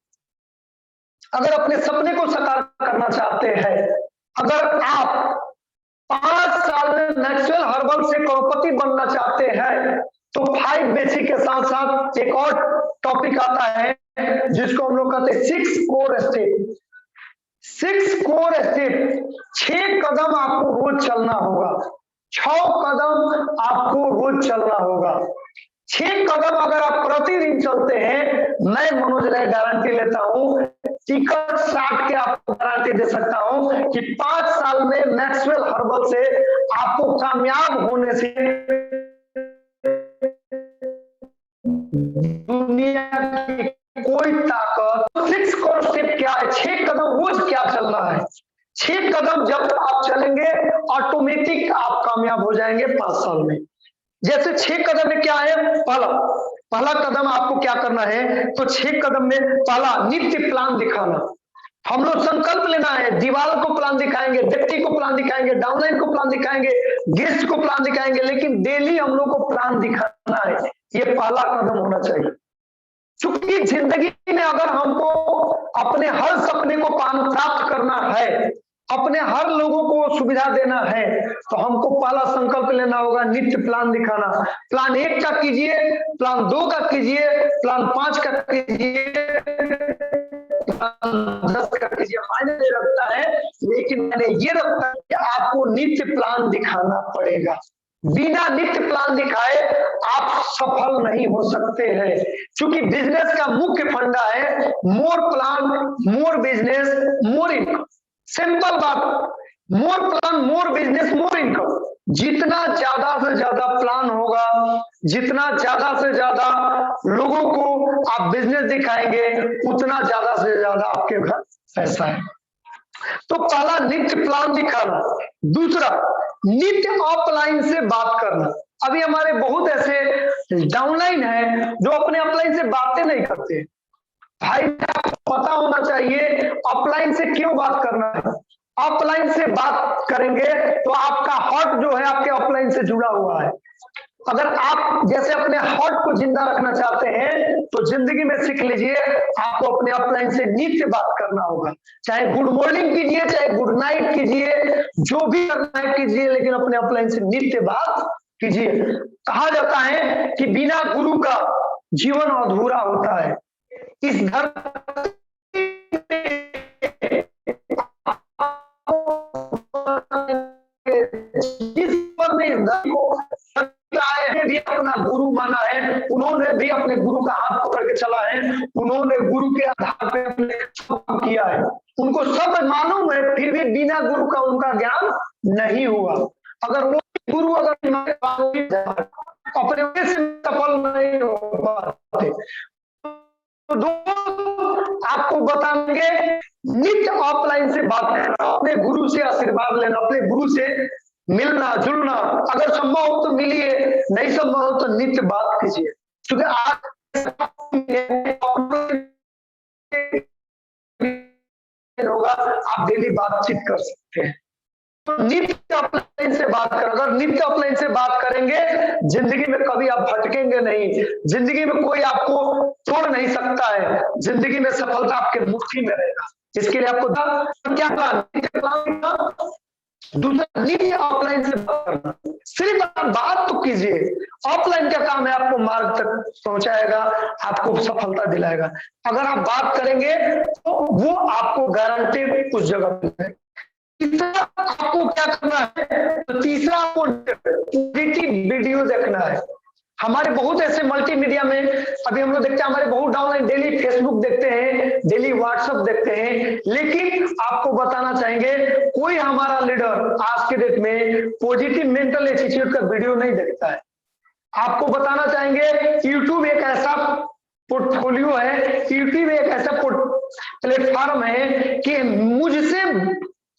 अगर अपने सपने को साकार करना चाहते हैं, अगर आप 5 साल में मैक्सवेल हर्बल से करोड़पति बनना चाहते हैं, तो 5 बेसिक के साथ साथ एक और टॉपिक आता है जिसको हम लोग कहते हैं 6 कोर स्टेप। 6 कोर स्टेप, 6 कदम आपको रोज चलना होगा, 6 कदम आपको रोज चलना होगा। 6 कदम अगर आप प्रतिदिन चलते हैं, मैं मनोज राय गारंटी लेता हूं, टिकट साट के आपको गारंटी दे सकता हूं कि 5 साल में मैक्सवेल हर्बल से आपको कामयाब होने से दुनिया की कोई ताकत। 6 कोर स्टेप क्या है? 6 कदम रोज क्या चलना है? 6 कदम जब आप चलेंगे ऑटोमेटिक आप कामयाब हो जाएंगे 5 साल में। जैसे 6 कदम में क्या है? पहला कदम आपको क्या करना है? तो 6 कदम में पहला, नित्य प्लान दिखाना। हम लोग संकल्प लेना है, दीवार को प्लान दिखाएंगे, व्यक्ति को प्लान दिखाएंगे, डाउनलाइन को प्लान दिखाएंगे, गेस्ट को प्लान दिखाएंगे, लेकिन डेली हम लोग को प्लान दिखाना है। ये पहला कदम होना चाहिए। क्योंकि जिंदगी में अगर हमको अपने हर सपने को प्राप्त करना है, अपने हर लोगों को सुविधा देना है, तो हमको पहला संकल्प लेना होगा, नित्य प्लान दिखाना। प्लान 1 का कीजिए, प्लान 2 का कीजिए, प्लान 5 का कीजिए, प्लान 10 का कीजिए, मायने नहीं रखता है, लेकिन मैंने ये रखता है कि आपको नित्य प्लान दिखाना पड़ेगा। बिना नित्य प्लान दिखाए आप सफल नहीं हो सकते हैं, क्योंकि बिजनेस का मुख्य फंडा है more plan, more business, more income. Simple बात, more plan, more business, more income. जितना ज्यादा से ज्यादा प्लान होगा, जितना ज्यादा से ज्यादा लोगों को आप बिजनेस दिखाएंगे, उतना ज्यादा से ज्यादा आपके घर पैसा है। तो पहला, नित्य प्लान दिखाना। दूसरा, नित्य ऑफलाइन से बात करना। अभी हमारे बहुत ऐसे डाउनलाइन है जो अपने ऑफलाइन से बातें नहीं करते। भाई आपको पता होना चाहिए ऑफलाइन से क्यों बात करना है। ऑफलाइन से बात करेंगे तो आपका हार्ट जो है आपके ऑफलाइन से जुड़ा हुआ है। अगर आप जैसे अपने हार्ट को जिंदा रखना चाहते हैं, तो जिंदगी में सीख लीजिए, आपको अपने ऑफलाइन से नित्य बात करना होगा। चाहे गुड मॉर्निंग कीजिए, चाहे गुड नाइट कीजिए, जो भी करना है कीजिए, लेकिन अपने ऑफलाइन से नित्य बात कीजिए। कहा जाता है कि बिना गुरु का जीवन अधूरा होता है। इस धरती भी अपना गुरु माना है, उन्होंने भी अपने गुरु का हाथ पकड़ के चला है, उन्होंने गुरु के आधार पे अपने काम किया है, उनको सब मालूम है, फिर भी बिना गुरु का उनका ज्ञान नहीं हुआ। अगर वो गुरु अगर अपने से सफल नहीं हो पाते, तो आपको बताएंगे नित्य ऑफलाइन से बात करना, अपने गुरु से आशीर्वाद लेना, अपने गुरु से मिलना जुलना। अगर संभव हो तो मिलिए, नहीं संभव हो तो नित्य बात कीजिए। क्योंकि आज होगा, आप डेली बातचीत कर सकते हैं। तो नित्य ऑफलाइन से बात कर, अगर नित्य ऑफलाइन से बात करेंगे, जिंदगी में कभी आप भटकेंगे नहीं, जिंदगी में कोई आपको तोड़ नहीं सकता है, जिंदगी में सफलता आपके मुट्ठी में रहेगा। इसके लिए आपको क्या करना, दूसरा नित्य ऑफलाइन से बात करना। सिर्फ आप बात तो कीजिए, ऑफलाइन का काम है आपको मार्ग तक पहुंचाएगा, आपको सफलता दिलाएगा। अगर आप बात करेंगे तो वो आपको गारंटी उस जगह मिलेगा। तीसरा आपको क्या करना है, तो तीसरा आपको पॉजिटिव वीडियो देखना है। हमारे बहुत ऐसे मल्टीमीडिया में अभी हम लोग देखते हैं, हमारे बहुत डाउनलाइन डेली फेसबुक देखते हैं, डेली व्हाट्सएप देखते हैं, लेकिन आपको बताना चाहेंगे कोई हमारा लीडर आज के डेट में पॉजिटिव मेंटल एटीट्यूड का वीडियो नहीं देखता है। आपको बताना चाहेंगे यूट्यूब एक ऐसा पोर्टफोलियो है, यूट्यूब एक ऐसा प्लेटफॉर्म है कि मुझसे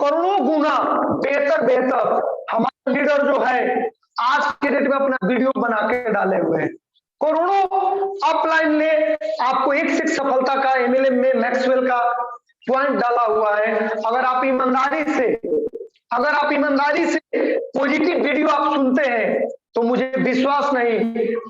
करोड़ों गुना बेहतर हमारा लीडर जो है आज के डेट में अपना वीडियो बना के डाले हुए हैं। करोड़ों अपलाइन ने आपको एक से सफलता का एमएलएम में मैक्सवेल का पॉइंट डाला हुआ है। अगर आप ईमानदारी से पॉजिटिव वीडियो आप सुनते हैं, तो मुझे विश्वास नहीं,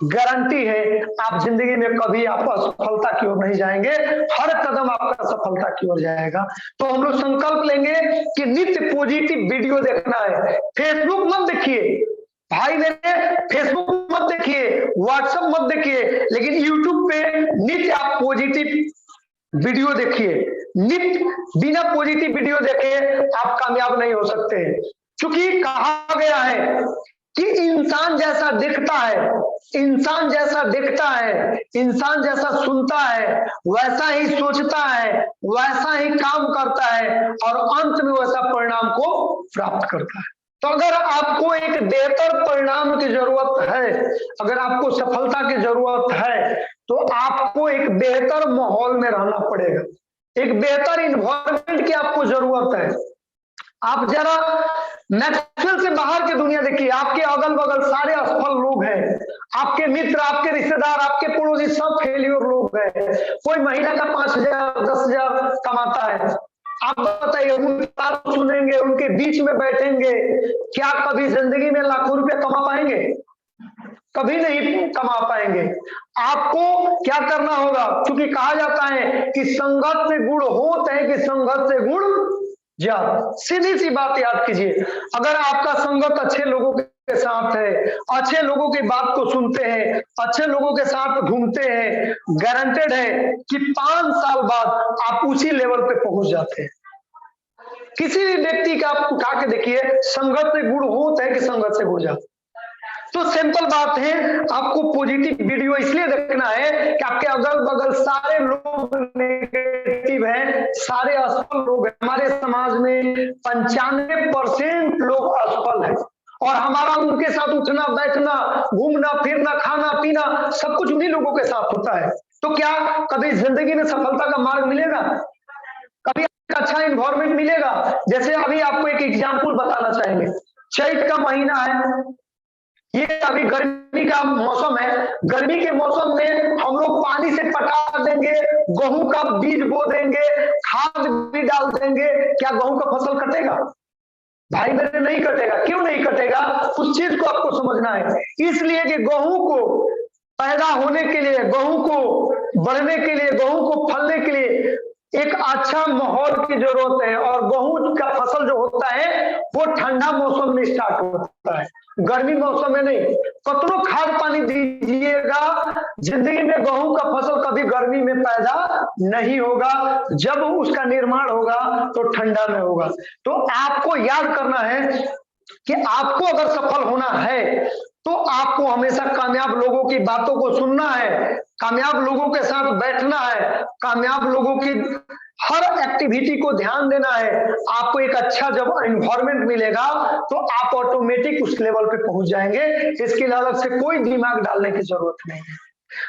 गारंटी है आप जिंदगी में कभी आप असफलता की ओर नहीं जाएंगे, हर कदम आपका सफलता की ओर जाएगा। तो हम लोग संकल्प लेंगे कि नित्य पॉजिटिव वीडियो देखना है। फेसबुक मत देखिए भाई मेरे, फेसबुक मत देखिए, व्हाट्सएप मत देखिए, लेकिन यूट्यूब पे नित्य आप पॉजिटिव वीडियो देखिए। नित्य बिना पॉजिटिव वीडियो देखे आप कामयाब नहीं हो सकते, क्योंकि कहा गया है कि इंसान जैसा दिखता है, इंसान जैसा दिखता है, इंसान जैसा सुनता है, वैसा ही सोचता है, वैसा ही काम करता है और अंत में वैसा परिणाम को प्राप्त करता है। तो अगर आपको एक बेहतर परिणाम की जरूरत है, अगर आपको सफलता की जरूरत है, तो आपको एक बेहतर माहौल में रहना पड़ेगा, एक बेहतर इन्वायरमेंट की आपको जरूरत है। आप जरा नेचुरल से बाहर की दुनिया देखिए, आपके अगल बगल सारे असफल लोग हैं, आपके मित्र, आपके रिश्तेदार, आपके पड़ोसी सब फेलियर लोग हैं। कोई महीना का 5,000 10,000 कमाता है, आप बताइए उनकी बात सुनेंगे, उनके बीच में बैठेंगे, क्या कभी जिंदगी में लाखों रुपए कमा पाएंगे? कभी नहीं कमा पाएंगे। आपको क्या करना होगा, क्योंकि कहा जाता है कि संगत से गुण होते हैं कि संगत से गुण जात। सीधी सी बात याद कीजिए, अगर आपका संगत अच्छे लोगों के साथ है, अच्छे लोगों की बात को सुनते हैं, अच्छे लोगों के साथ घूमते हैं, गारंटेड है कि 5 साल बाद आप उसी लेवल पे पहुंच जाते हैं। किसी भी व्यक्ति का आप उठा के देखिए, संगत से गुण होता है कि संगत से गुण जात। तो सिंपल बात है, आपको पॉजिटिव वीडियो इसलिए देखना है कि आपके अगल बगल सारे लोग नेगेटिव हैं, सारे असफल लोग हैं। हमारे समाज में 95% लोग असफल हैं और हमारा उनके साथ उठना बैठना, घूमना फिरना, खाना पीना सब कुछ उन्हीं लोगों के साथ होता है। तो क्या कभी जिंदगी में सफलता का मार्ग मिलेगा? कभी एक अच्छा इन्वायरमेंट मिलेगा? जैसे अभी आपको एक एग्जाम्पल बताना चाहेंगे, चैत का महीना है, ये अभी गर्मी का मौसम है, गर्मी के मौसम में हम लोग पानी से पटा देंगे, गेहूं का बीज बो देंगे, खाद भी डाल देंगे, क्या गेहूं का फसल कटेगा? भाई मेरे नहीं कटेगा। क्यों नहीं कटेगा? उस चीज को आपको समझना है। इसलिए कि गेहूं को पैदा होने के लिए, गेहूं को बढ़ने के लिए, गेहूं को फलने के लिए एक अच्छा माहौल की जरूरत है। और गेहूं का फसल जो होता है वो ठंडा मौसम में स्टार्ट होता है, गर्मी मौसम में नहीं। कतनो खाद पानी दीजिएगा, जिंदगी में गेहूं का फसल कभी गर्मी में पैदा नहीं होगा। जब उसका निर्माण होगा तो ठंडा में होगा। तो आपको याद करना है कि आपको अगर सफल होना है तो आपको हमेशा कामयाब लोगों की बातों को सुनना है, कामयाब लोगों के साथ बैठना है, कामयाब लोगों की हर एक्टिविटी को ध्यान देना है। आपको एक अच्छा जब एनवायरनमेंट मिलेगा तो आप ऑटोमेटिक उस लेवल पे पहुंच जाएंगे। इसके लिए अलग से कोई दिमाग डालने की जरूरत नहीं है।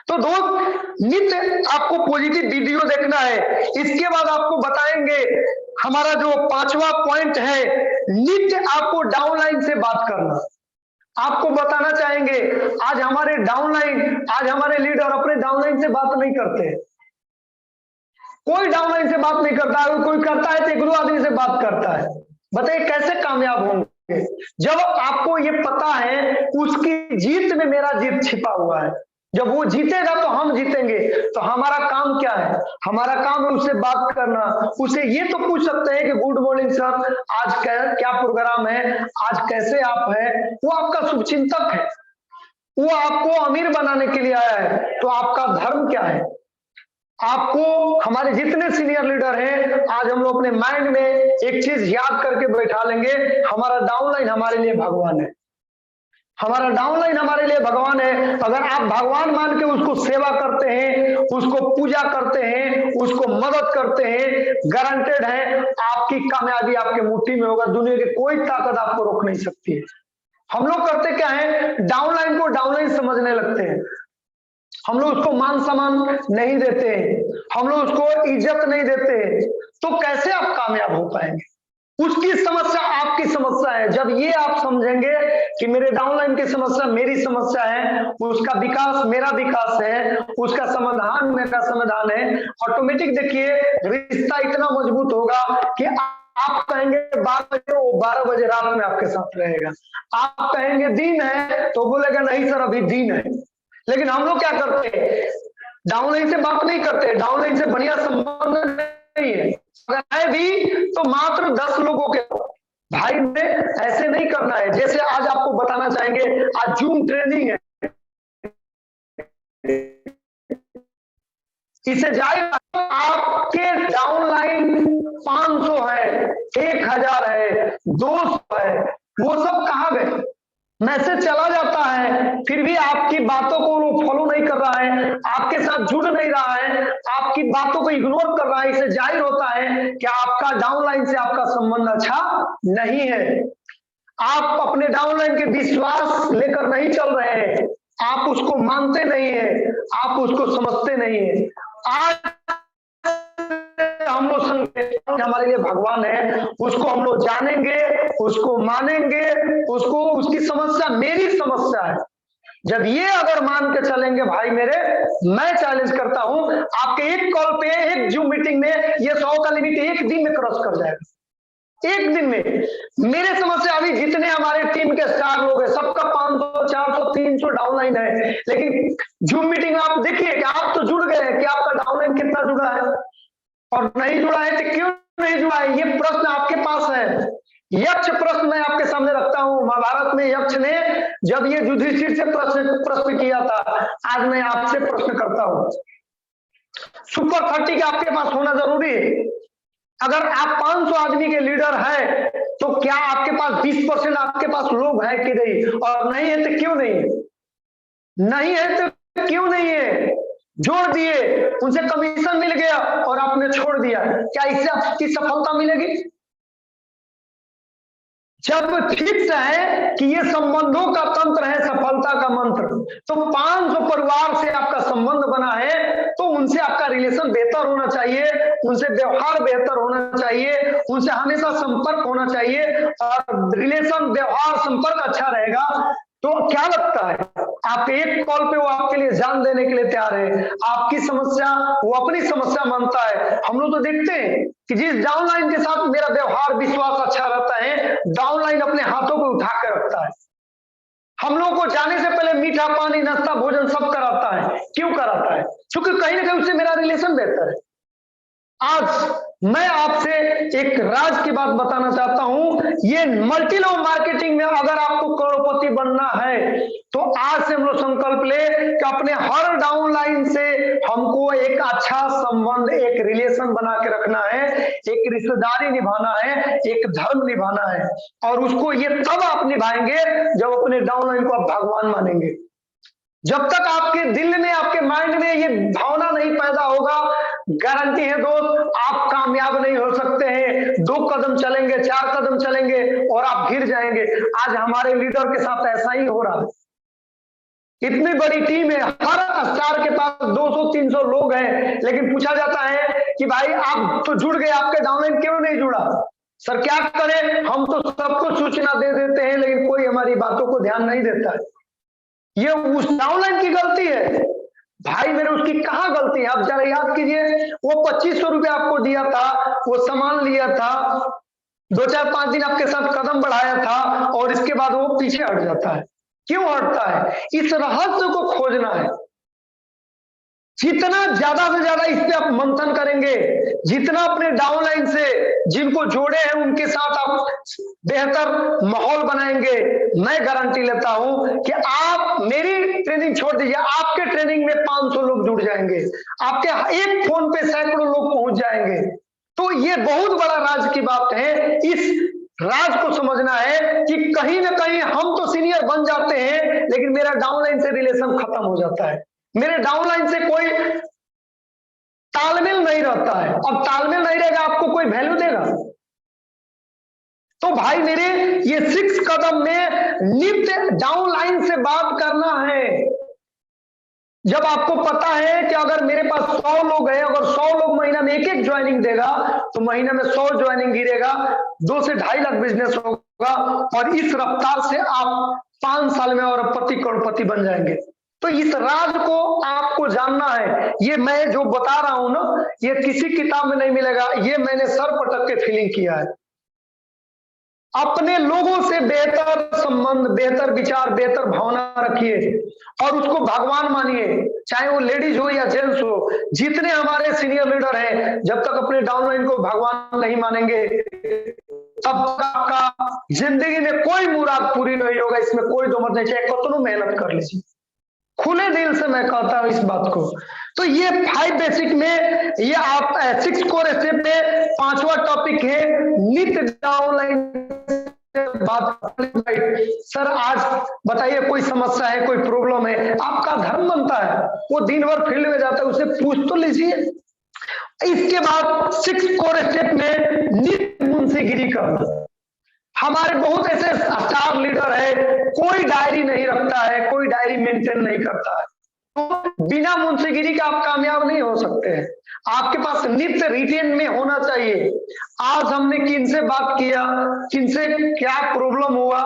तो दोस्त, नित्य आपको पॉजिटिव वीडियो देखना है। इसके बाद आपको बताएंगे हमारा जो 5वां पॉइंट है, नित्य आपको डाउनलाइन से बात करना। आपको बताना चाहेंगे, आज हमारे डाउनलाइन, आज हमारे लीडर अपने डाउनलाइन से बात नहीं करते, कोई डाउनलाइन से बात नहीं करता है। कोई करता है तो 1-2 आदमी से बात करता है। बताइए कैसे कामयाब होंगे जब आपको ये पता है उसकी जीत में मेरा जीत छिपा हुआ है। जब वो जीतेगा तो हम जीतेंगे। तो हमारा काम क्या है? हमारा काम है उससे बात करना, उसे ये तो पूछ सकते हैं कि गुड मॉर्निंग सर, आज क्या प्रोग्राम है, आज कैसे आप हैं। वो आपका शुभचिंतक है, वो आपको अमीर बनाने के लिए आया है। तो आपका धर्म क्या है? आपको, हमारे जितने सीनियर लीडर हैं, आज हम लोग अपने माइंड में एक चीज याद करके बैठा लेंगे, हमारा डाउनलाइन हमारे लिए भगवान है। हमारा डाउनलाइन हमारे लिए भगवान है। अगर आप भगवान मान के उसको सेवा करते हैं, उसको पूजा करते हैं, उसको मदद करते हैं, गारंटेड है आपकी कामयाबी आपके मुट्ठी में होगा। दुनिया की कोई ताकत आपको रोक नहीं सकती है। हम लोग करते क्या है, डाउनलाइन को डाउनलाइन समझने लगते हैं। हम लोग उसको मान सम्मान नहीं देते, हम लोग उसको इज्जत नहीं देते। तो कैसे आप कामयाब हो पाएंगे? उसकी समस्या आपकी समस्या है। जब ये आप समझेंगे कि मेरे डाउनलाइन की समस्या मेरी समस्या है, उसका विकास मेरा विकास है, उसका समाधान मेरा समाधान है, ऑटोमेटिक देखिए रिश्ता इतना मजबूत होगा कि आप कहेंगे 12 बजे, वो 12 बजे रात में आपके साथ रहेगा। आप कहेंगे दिन है तो बोलेगा नहीं सर अभी दिन है। लेकिन हम लोग क्या करते हैं, डाउनलाइन से बात नहीं करते, डाउनलाइन से बढ़िया संबंध नहीं है, अगर है भी तो मात्र 10 लोगों के। भाई में ऐसे नहीं करना है। जैसे आज आपको बताना चाहेंगे, आज जूम ट्रेनिंग है, इसे जाएगा आपके डाउनलाइन 500 है, 1000 है, 200 है, वो सब कहां गए? मैसेज चला जाता है, फिर भी आपकी बातों को वो फॉलो नहीं कर रहा है, आपके साथ जुड़ नहीं रहा है, आपकी बातों को इग्नोर कर रहा है। इसे जाहिर होता है कि आपका डाउनलाइन से आपका संबंध अच्छा नहीं है। आप अपने डाउनलाइन के विश्वास लेकर नहीं चल रहे हैं, आप उसको मानते नहीं है, आप उसको समझते नहीं है। आज हम लोग हमारे लिए भगवान है, उसको हम लोग जानेंगे, उसको मानेंगे, उसको, उसकी समस्या मेरी समस्या है। जब ये अगर मान के चलेंगे भाई मेरे, मैं चैलेंज करता हूं आपके एक कॉल पे, एक जूम मीटिंग में ये 100 का लिमिट एक दिन में क्रॉस कर जाएगा। एक दिन में मेरे समस्या, अभी जितने हमारे टीम के स्टार लोग हैं सबका 500, 400, 300 डाउनलाइन है, लेकिन जूम मीटिंग आप देखिए कि आप तो जुड़ गए कि आपका डाउनलाइन कितना जुड़ा है, और नहीं जुड़ा है तो क्यों नहीं जुड़ा है? ये प्रश्न आपके पास है। यक्ष प्रश्न मैं आपके सामने रखता हूं। महाभारत में यक्ष ने जब ये युधिष्ठिर से प्रश्न किया था, आज मैं आपसे प्रश्न करता हूं। सुपर 30 का आपके पास होना जरूरी है। अगर आप 500 आदमी के लीडर है तो क्या आपके पास 20% आपके पास लोग है कि नहीं? और नहीं है तो क्यों नहीं है? नहीं है तो क्यों नहीं है? जोड़ दिए, उनसे कमीशन मिल गया और आपने छोड़ दिया, क्या इससे आपकी सफलता मिलेगी? जब फिक्स है कि ये संबंधों का तंत्र है सफलता का मंत्र, तो 500 परिवार से आपका संबंध बना है तो उनसे आपका रिलेशन बेहतर होना चाहिए, उनसे व्यवहार बेहतर होना चाहिए, उनसे हमेशा संपर्क होना चाहिए। और रिलेशन, व्यवहार, संपर्क अच्छा रहेगा तो क्या लगता है आप एक कॉल पे वो आपके लिए जान देने के लिए तैयार है। आपकी समस्या वो अपनी समस्या मानता है। हम लोग तो देखते हैं कि जिस डाउनलाइन के साथ मेरा व्यवहार, विश्वास अच्छा रहता है, डाउनलाइन अपने हाथों को उठा कर रखता है। हम लोग को जाने से पहले मीठा पानी, नाश्ता, भोजन सब कराता है। क्यों कराता है? क्योंकि कहीं ना कहीं उससे मेरा रिलेशन बेहतर है। आज मैं आपसे एक राज की बात बताना चाहता हूं। ये मल्टी लेवल मार्केटिंग में अगर आपको करोड़पति बनना है तो आज से हम लोग संकल्प ले कि अपने हर डाउनलाइन से हमको एक अच्छा संबंध, एक रिलेशन बना के रखना है, एक रिश्तेदारी निभाना है, एक धर्म निभाना है। और उसको ये तब आप निभाएंगे जब अपने डाउनलाइन को आप भगवान मानेंगे। जब तक आपके दिल में, आपके माइंड में ये भावना नहीं पैदा होगा, गारंटी है दोस्त, आप कामयाब नहीं हो सकते हैं। 2 कदम चलेंगे, 4 कदम चलेंगे और आप गिर जाएंगे। आज हमारे लीडर के साथ ऐसा ही हो रहा है। इतनी बड़ी टीम है, हर स्टार के पास 200-300 लोग हैं, लेकिन पूछा जाता है कि भाई आप तो जुड़ गए, आपके डाउनलाइन क्यों नहीं जुड़ा? सर क्या करें, हम तो सबको सूचना दे देते हैं लेकिन कोई हमारी बातों को ध्यान नहीं देता है। ये उस डाउनलाइन की गलती है भाई मेरे, उसकी कहां गलती है? आप जरा याद कीजिए, वो 2500 रुपया आपको दिया था, वो सामान लिया था, 2-4-5 दिन आपके साथ कदम बढ़ाया था और इसके बाद वो पीछे हट जाता है। क्यों हटता है? इस रहस्य को खोजना है। जितना ज्यादा से ज्यादा इस पे आप मंथन करेंगे, जितना अपने डाउनलाइन से जिनको जोड़े हैं उनके साथ आप बेहतर माहौल बनाएंगे, मैं गारंटी लेता हूं कि आप, मेरी ट्रेनिंग छोड़ दीजिए, आपके ट्रेनिंग में 500 लोग जुड़ जाएंगे, आपके एक फोन पे सैकड़ों लोग पहुंच जाएंगे। तो ये बहुत बड़ा राज की बात है। इस राज को समझना है कि कहीं ना कहीं हम तो सीनियर बन जाते हैं लेकिन मेरा डाउनलाइन से रिलेशन खत्म हो जाता है, मेरे डाउनलाइन से कोई तालमेल नहीं रहता है। अब तालमेल नहीं रहेगा, आपको कोई वैल्यू देगा? तो भाई मेरे, ये 6 कदम में नित्य डाउनलाइन से बात करना है। जब आपको पता है कि अगर मेरे पास 100 लोग हैं, अगर 100 लोग महीना में एक ज्वाइनिंग देगा तो महीना में 100 ज्वाइनिंग गिरेगा, 2 से 2.5 लाख बिजनेस होगा और इस रफ्तार से आप 5 साल में और करोड़पति बन जाएंगे। तो इस राज को आपको जानना है। ये मैं जो बता रहा हूं ना, ये किसी किताब में नहीं मिलेगा, ये मैंने सर पटक के फीलिंग किया है। अपने लोगों से बेहतर संबंध, बेहतर विचार, बेहतर भावना रखिए और उसको भगवान मानिए, चाहे वो लेडीज हो या जेंट्स हो। जितने हमारे सीनियर लीडर हैं, जब तक अपने डाउनलाइन को भगवान नहीं मानेंगे तब तक आपका जिंदगी में कोई मुराद पूरी नहीं होगा। इसमें कोई दो मत नहीं, चाहे कितनों मेहनत कर लीजिए। खुले दिल से मैं कहता हूं इस बात को। तो ये 5 बेसिक में, ये आप 6 कोर स्टेप में 5वां टॉपिक है नित्य डाउनलाइन बात। सर आज बताइए कोई समस्या है, कोई प्रॉब्लम है, आपका धर्म बनता है, वो दिन भर फील्ड में जाता है, उसे पूछ तो लीजिए। इसके बाद 6 कोर स्टेप में नित्य मुंशीगिरी करना। हमारे बहुत ऐसे स्टार लीडर है, कोई डायरी नहीं रखता है, कोई डायरी मेंटेन नहीं करता है, तो बिना मुंशीगिरी के आप कामयाब नहीं हो सकते हैं। आपके पास नित्य रिटेन में होना चाहिए। आज हमने किनसे बात किया, किनसे क्या प्रॉब्लम हुआ,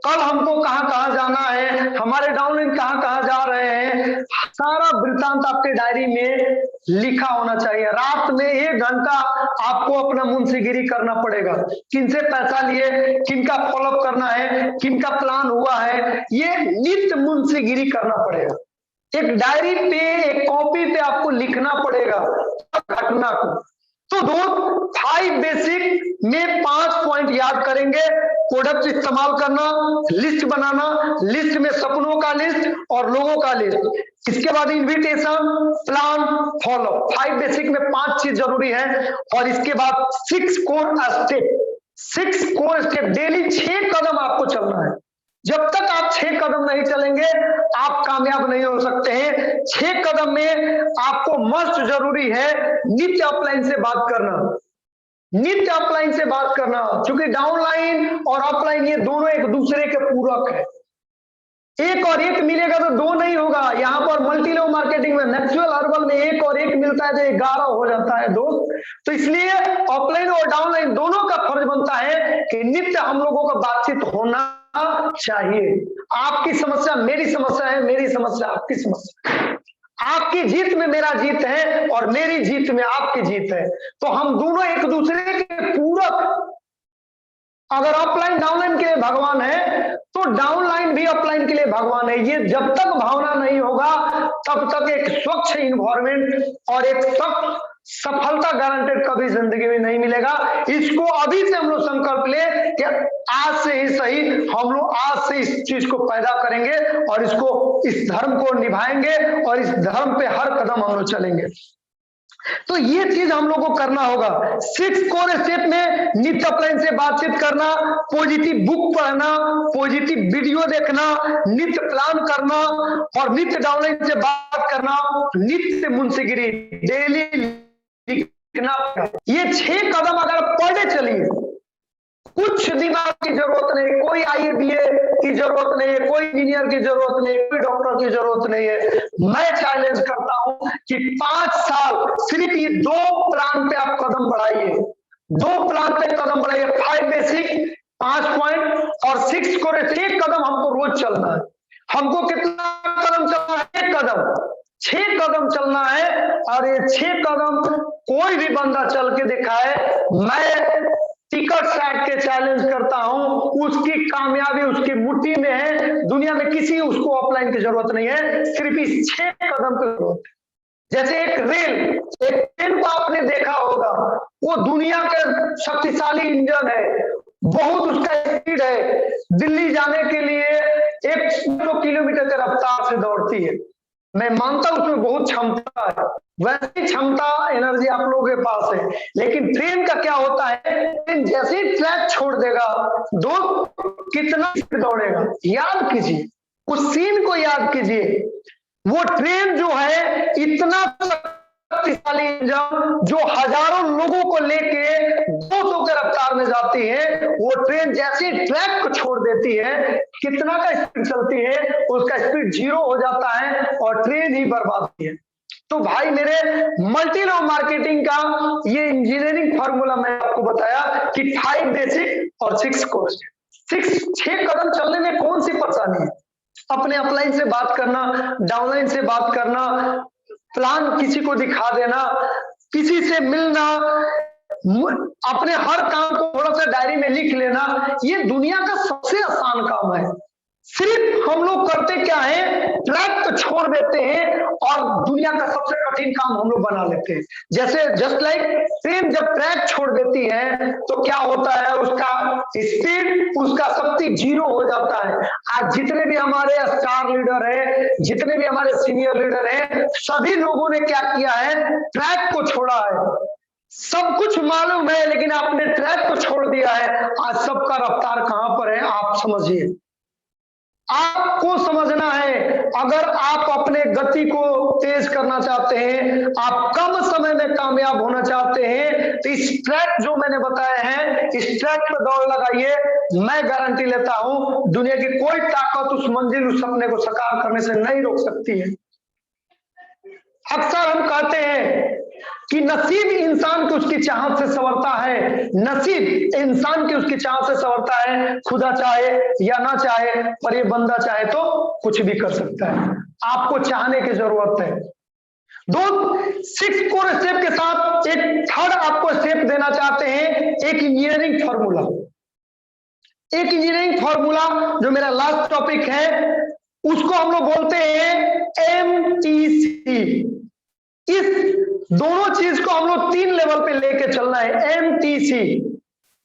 कल हमको कहां कहां जाना है, हमारे डाउनलाइन कहां कहां जा रहे हैं, सारा वृत्तांत आपके डायरी में लिखा होना चाहिए। रात में 1 घंटा आपको अपना मुंशीगिरी करना पड़ेगा। किनसे पैसा लिए, किनका फॉलोअप करना है, किनका प्लान हुआ है, ये नित्य मुंशीगिरी करना पड़ेगा। एक डायरी पे, एक कॉपी पे आपको लिखना पड़ेगा घटना को। तो दोस्त 5 बेसिक में 5 पॉइंट याद करेंगे। प्रोडक्ट इस्तेमाल करना, लिस्ट बनाना, लिस्ट में सपनों का लिस्ट और लोगों का लिस्ट, इसके बाद इन्विटेशन, प्लान, फॉलो। 5 बेसिक में 5 चीज जरूरी है। और इसके बाद 6 core step, 6 core step, daily 6 कदम आपको चलना है। जब तक आप 6 कदम नहीं चलेंगे आप कामयाब नहीं हो सकते हैं। 6 कदम में आपको मस्ट जरूरी है नित्य अपलाइन से बात करना, नित्य अपलाइन से बात करना, क्योंकि डाउनलाइन और अपलाइन ये दोनों एक दूसरे के पूरक है। एक और एक मिलेगा तो 2 नहीं होगा। यहाँ पर मल्टी लेवल मार्केटिंग में, नेचुरल हर्बल में 1 और 1 मिलता है तो 11 हो जाता है दोस्त। तो इसलिए ऑफलाइन और डाउनलाइन दोनों का फर्ज बनता है कि नित्य हम लोगों का बातचीत होना चाहिए। आपकी समस्या मेरी समस्या है, मेरी समस्या आपकी समस्या है, आपकी जीत में मेरा जीत है और मेरी जीत में आपकी जीत है। तो हम दोनों एक दूसरे के पूरक। अगर ऑफलाइन डाउनलाइन के लिए भगवान है तो डाउनलाइन भी ऑफलाइन के लिए भगवान है। ये जब तक भावना नहीं होगा तब तक एक स्वच्छ इन्वायरमेंट और एक स्वच्छ सफलता गारंटेड कभी जिंदगी में नहीं मिलेगा। इसको अभी से हम लोग संकल्प ले कि आज से ही सही हम लोग आज से इस चीज को पैदा करेंगे और इसको, इस धर्म को निभाएंगे और इस धर्म पे हर कदम हम लोग चलेंगे। तो ये चीज हम लोग को करना होगा। 6 कोर स्टेप में नित्य अपलाइन से बातचीत करना, पॉजिटिव बुक पढ़ना, पॉजिटिव वीडियो देखना, नित्य प्लान करना और नित्य डाउनलाइन से बात करना, नित्य मुंशीगिरी डेली लिखना। ये 6 कदम अगर पढ़े चलिए, कुछ दिमाग की जरूरत नहीं, कोई IABA की जरूरत नहीं है, कोई इंजीनियर की जरूरत नहीं है, कोई डॉक्टर की जरूरत नहीं है। मैं चैलेंज करता हूं कि 5 साल सिर्फ ये 2 प्लान पे आप कदम बढ़ाइए, 2 प्लान पे कदम बढ़ाइए। 5 बेसिक, 5 पॉइंट और 6 कोर। 1 कदम हमको रोज चलना है। हमको कितना कदम चलना है? 1 कदम, 6 कदम चलना है। और ये 6 कदम कोई भी बंदा चल के दिखाए, मैं टिकट साइड के चैलेंज करता हूं, उसकी कामयाबी उसकी मुट्ठी में है। दुनिया में किसी उसको ऑफलाइन की जरूरत नहीं है, सिर्फ इस 6 कदम की जरूरत है। जैसे एक ट्रेन को आपने देखा होगा, वो दुनिया का शक्तिशाली इंजन है, बहुत उसका स्पीड है। दिल्ली जाने के लिए 100 किलोमीटर की रफ्तार से दौड़ती है। मैं मानता हूं उसमें बहुत क्षमता है, वैसी क्षमता एनर्जी आप लोगों के पास है। लेकिन ट्रेन का क्या होता है, ट्रेन जैसे ही ट्रैक छोड़ देगा कितना दौड़ेगा। याद कीजिए, उस सीन को याद कीजिए। वो ट्रेन जो है इतना शक्तिशाली इंजन जो हजारों लोगों को लेके 200 के रफ्तार में जाती है, वो ट्रेन जैसे ट्रैक को छोड़ देती है, कितना का स्पीड चलती है, उसका स्पीड 0 हो जाता है और ट्रेन ही बर्बाद होती है। तो भाई मेरे, मल्टी लेवल मार्केटिंग का ये इंजीनियरिंग फार्मूला मैं आपको बताया कि 5 बेसिक और 6 कोर। 6 कदम चलने में कौन सी परेशानी है? अपने अपलाइन से बात करना, डाउनलाइन से बात करना, प्लान किसी को दिखा देना, किसी से मिलना, अपने हर काम को थोड़ा सा डायरी में लिख लेना, ये दुनिया का सबसे आसान काम है। सिर्फ हम लोग करते क्या है, ट्रैक तो छोड़ देते हैं और दुनिया का सबसे कठिन काम हम लोग बना लेते हैं। जैसे जस्ट लाइक ट्रेन जब ट्रैक छोड़ देती है तो क्या होता है, उसका स्पीड, उसका शक्ति 0 हो जाता है। आज जितने भी हमारे स्टार लीडर है, जितने भी हमारे सीनियर लीडर है, सभी लोगों ने क्या किया है, ट्रैक को छोड़ा है। सब कुछ मालूम है लेकिन आपने ट्रैक को छोड़ दिया है। आज सबका रफ्तार कहां पर है आप समझिए, आपको समझना है। अगर आप अपने गति को तेज करना चाहते हैं, आप कम समय में कामयाब होना चाहते हैं, तो इस ट्रैक जो मैंने बताया है, इस ट्रैक पर दौड़ लगाइए। मैं गारंटी लेता हूं दुनिया की कोई ताकत उस मंजिल, उस सपने को साकार करने से नहीं रोक सकती है। अक्सर हम कहते हैं कि नसीब इंसान की उसकी चाहत से संवरता है, नसीब इंसान की उसकी चाहत से संवरता है। खुदा चाहे या ना चाहे, पर ये बंदा चाहे तो कुछ भी कर सकता है। आपको चाहने की जरूरत है। 6 कोर स्टेप के साथ एक थर्ड आपको स्टेप देना चाहते हैं, एक इंजीनियरिंग फॉर्मूला। एक इंजीनियरिंग फॉर्मूला जो मेरा लास्ट टॉपिक है, उसको हम लोग बोलते हैं MTC। इस दोनों चीज को हम लोग 3 लेवल पे लेके चलना है। MTC,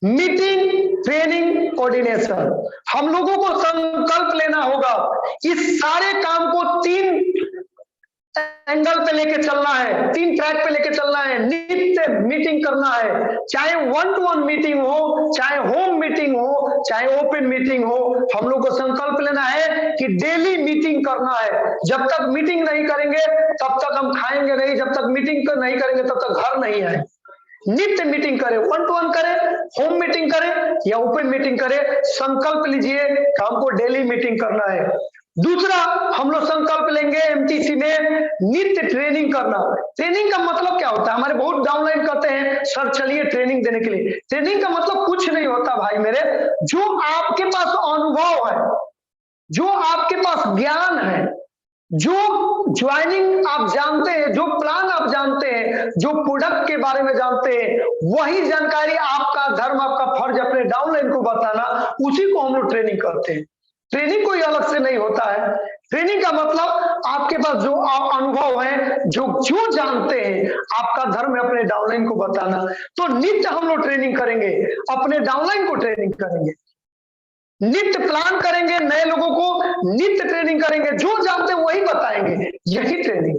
meeting, training, coordination. हम लोगों को संकल्प लेना होगा, इस सारे काम को 3 एंगल पे लेके चलना है, 3 ट्रैक पे लेके चलना है। नित्य मीटिंग करना है, चाहे 1-to-1 मीटिंग हो, चाहे होम मीटिंग हो, चाहे ओपन मीटिंग हो। हम लोग को संकल्प लेना है कि डेली मीटिंग करना है। जब तक मीटिंग नहीं करेंगे तब तक हम खाएंगे नहीं, जब तक मीटिंग नहीं करेंगे तब तक घर नहीं आए। नित्य मीटिंग करें, 1-to-1 करें, होम मीटिंग करें या ओपन मीटिंग करें, संकल्प लीजिए कि हमको डेली मीटिंग करना है। दूसरा हम लोग संकल्प लेंगे MTC में, नित्य ट्रेनिंग करना। ट्रेनिंग का मतलब क्या होता है, हमारे बहुत डाउनलाइन कहते हैं सर चलिए ट्रेनिंग देने के लिए। ट्रेनिंग का मतलब कुछ नहीं होता भाई मेरे, जो आपके पास अनुभव है, जो आपके पास ज्ञान है, जो ज्वाइनिंग आप जानते हैं, जो प्लान आप जानते हैं, जो प्रोडक्ट के बारे में जानते हैं, वही जानकारी आपका धर्म, आपका फर्ज अपने डाउनलाइन को बताना, उसी को हम लोग ट्रेनिंग करते हैं। ट्रेनिंग कोई अलग से नहीं होता है। ट्रेनिंग का मतलब आपके पास जो अनुभव है, जो जानते हैं, आपका धर्म है अपने डाउनलाइन को बताना। तो नित्य हम लोग ट्रेनिंग करेंगे, अपने डाउनलाइन को ट्रेनिंग करेंगे, नित्य प्लान करेंगे, नए लोगों को नित्य ट्रेनिंग करेंगे, जो जानते हैं वही बताएंगे, यही ट्रेनिंग।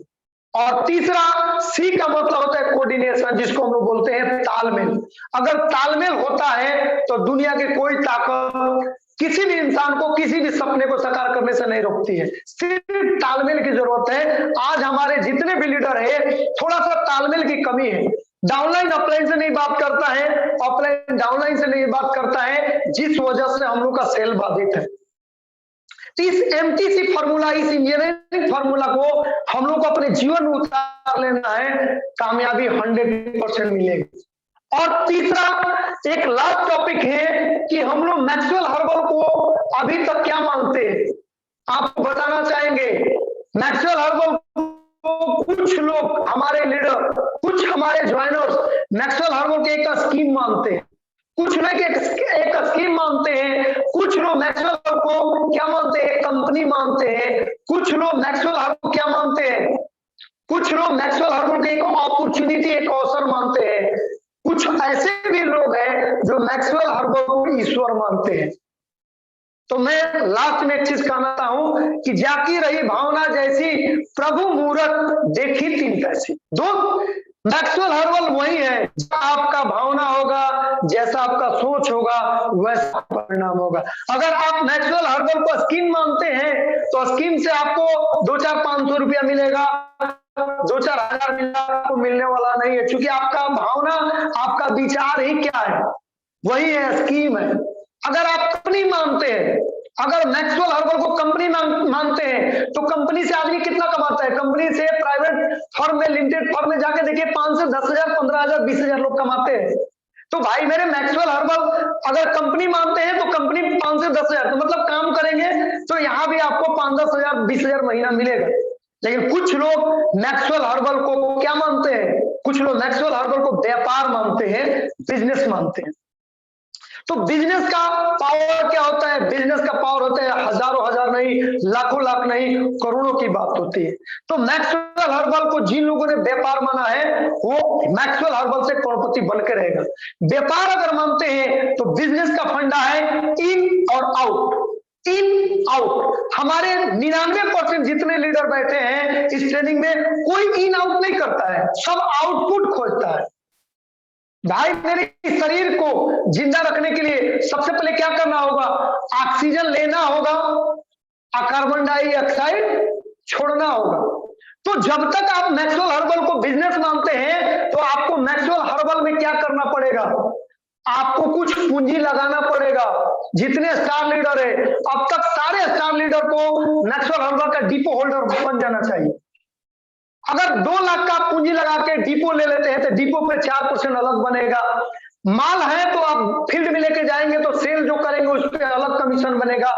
और तीसरा C का मतलब होता है कोऑर्डिनेशन, जिसको हम लोग बोलते हैं तालमेल। अगर तालमेल होता है तो दुनिया की कोई ताकत किसी भी इंसान को किसी भी सपने को साकार करने से नहीं रोकती है। सिर्फ तालमेल की जरूरत है। आज हमारे जितने भी लीडर है, थोड़ा सा तालमेल की कमी है। डाउनलाइन अपलाइन से नहीं बात करता है, अपलाइन डाउनलाइन से नहीं बात करता है, जिस वजह से हम लोग का सेल बाधित है। तो इस MTC फॉर्मूला, इस इंजीनियरिंग फॉर्मूला को हम लोग को अपने जीवन में उतार लेना है, कामयाबी 100% मिलेगी। और तीसरा एक लास्ट टॉपिक है कि हम लोग मैक्सवेल हर्बल को अभी तक क्या मानते हैं, आपको बताना चाहेंगे। मैक्सवेल हर्बल को कुछ लोग, हमारे लीडर, कुछ हमारे ज्वाइनर्स मैक्सवेल हर्बल के एक स्कीम मानते हैं, कुछ लोग एक स्कीम मानते हैं, कुछ लोग मैक्सवेल हर्बल को क्या मानते हैं, कंपनी मानते हैं, कुछ लोग मैक्सवेल हर्बल को क्या मानते हैं, कुछ लोग मैक्सवेल हर्बल को एक अपॉर्चुनिटी, एक अवसर मानते हैं। कुछ ऐसे भी लोग हैं जो मैक्सवेल हर्बल को ईश्वर मानते हैं। तो मैं लास्ट में एक चीज कहना चाहता हूं कि जाकी रही भावना जैसी, प्रभु मूरत देखी 3 कैसी। दो मैक्सवेल हर्बल वही है, आपका भावना होगा, जैसा आपका सोच होगा वैसा परिणाम होगा। अगर आप मैक्सवेल हर्बल को स्कीम मानते हैं तो स्कीम से आपको 2-4-500 रुपया मिलेगा, 2-4 हजार आपको मिलने वाला नहीं है, क्योंकि आपका भावना, आपका विचार ही क्या है, वही है, स्कीम है। अगर आप कंपनी मानते हैं, अगर मैक्सवेल हर्बल को कंपनी मानते हैं, तो कंपनी से आदमी कितना कमाता है, कंपनी से प्राइवेट फर्म में, लिमिटेड फर्म में जाके देखिए 5 से 10 हजार, 15 हजार, 20 हजार लोग कमाते हैं। तो भाई मेरे मैक्सवेल हर्बल अगर कंपनी मानते हैं तो कंपनी 5 से 10 हजार, तो मतलब काम करेंगे तो यहाँ भी आपको 5-10 हजार, 20 हजार महीना मिलेगा। लेकिन कुछ लोग मैक्सवेल हर्बल को क्या मानते हैं, कुछ लोग मैक्सवेल हर्बल को व्यापार मानते हैं, बिजनेस मानते हैं। तो बिजनेस का पावर क्या होता है? बिजनेस का पावर होता है हजारों हजार नहीं, लाखों लाख नहीं, करोड़ों की बात होती है। तो मैक्सवेल हर्बल को जिन लोगों ने व्यापार माना है वो मैक्सवेल हर्बल से करोड़पति बन के रहेगा। व्यापार अगर मानते हैं तो बिजनेस का फंडा है इन और आउट, इन आउट। हमारे 99% जितने लीडर बैठे हैं इस ट्रेनिंग में, कोई इन आउट नहीं करता है, सब आउटपुट खोजता है। भाई मेरे शरीर को जिंदा रखने के लिए सबसे पहले क्या करना होगा? ऑक्सीजन लेना होगा, कार्बन डाइऑक्साइड छोड़ना होगा। तो जब तक आप मैक्सवेल हर्बल को बिजनेस मानते हैं तो आपको मैक्सवेल हर्बल में क्या करना पड़ेगा? आपको कुछ पूंजी लगाना पड़ेगा। जितने स्टार लीडर है अब तक, सारे स्टार लीडर को मैक्सवेल हर्बल का डिपो होल्डर बन जाना चाहिए। अगर 2 लाख का पूंजी लगा के डिपो ले लेते हैं तो डिपो पे 4% अलग बनेगा। माल है तो आप फील्ड में लेके जाएंगे तो सेल जो करेंगे उस पर अलग कमीशन बनेगा।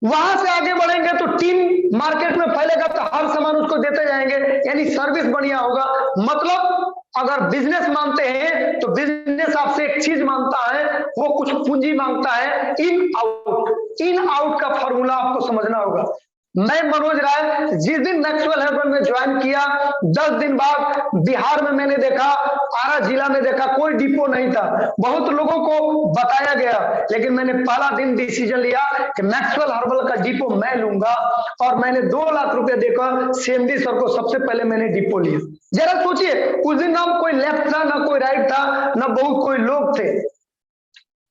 वहां से आगे बढ़ेंगे तो टीम मार्केट में फैलेगा तो हर सामान उसको देते जाएंगे, यानी सर्विस बढ़िया होगा। मतलब अगर बिजनेस मानते हैं तो बिजनेस आपसे एक चीज मांगता है, वो कुछ पूंजी मांगता है, इन आउट। इन आउट का फॉर्मूला आपको समझना होगा। मैं मनोज राय जिस दिन मैक्सवेल हर्बल में ज्वाइन किया 10 दिन बाद बिहार में मैंने देखा, आरा जिला में देखा, कोई डिपो नहीं था। बहुत लोगों को बताया गया, लेकिन मैंने पहला दिन डिसीजन लिया कि मैक्सवेल हर्बल का डिपो मैं लूंगा। और मैंने 2 लाख रुपए देकर सीएमडी सर को सबसे पहले मैंने डिपो लिया। जरा सोचिए, उस दिन ना कोई लेफ्ट था, ना कोई राइट था, ना बहुत कोई लोग थे।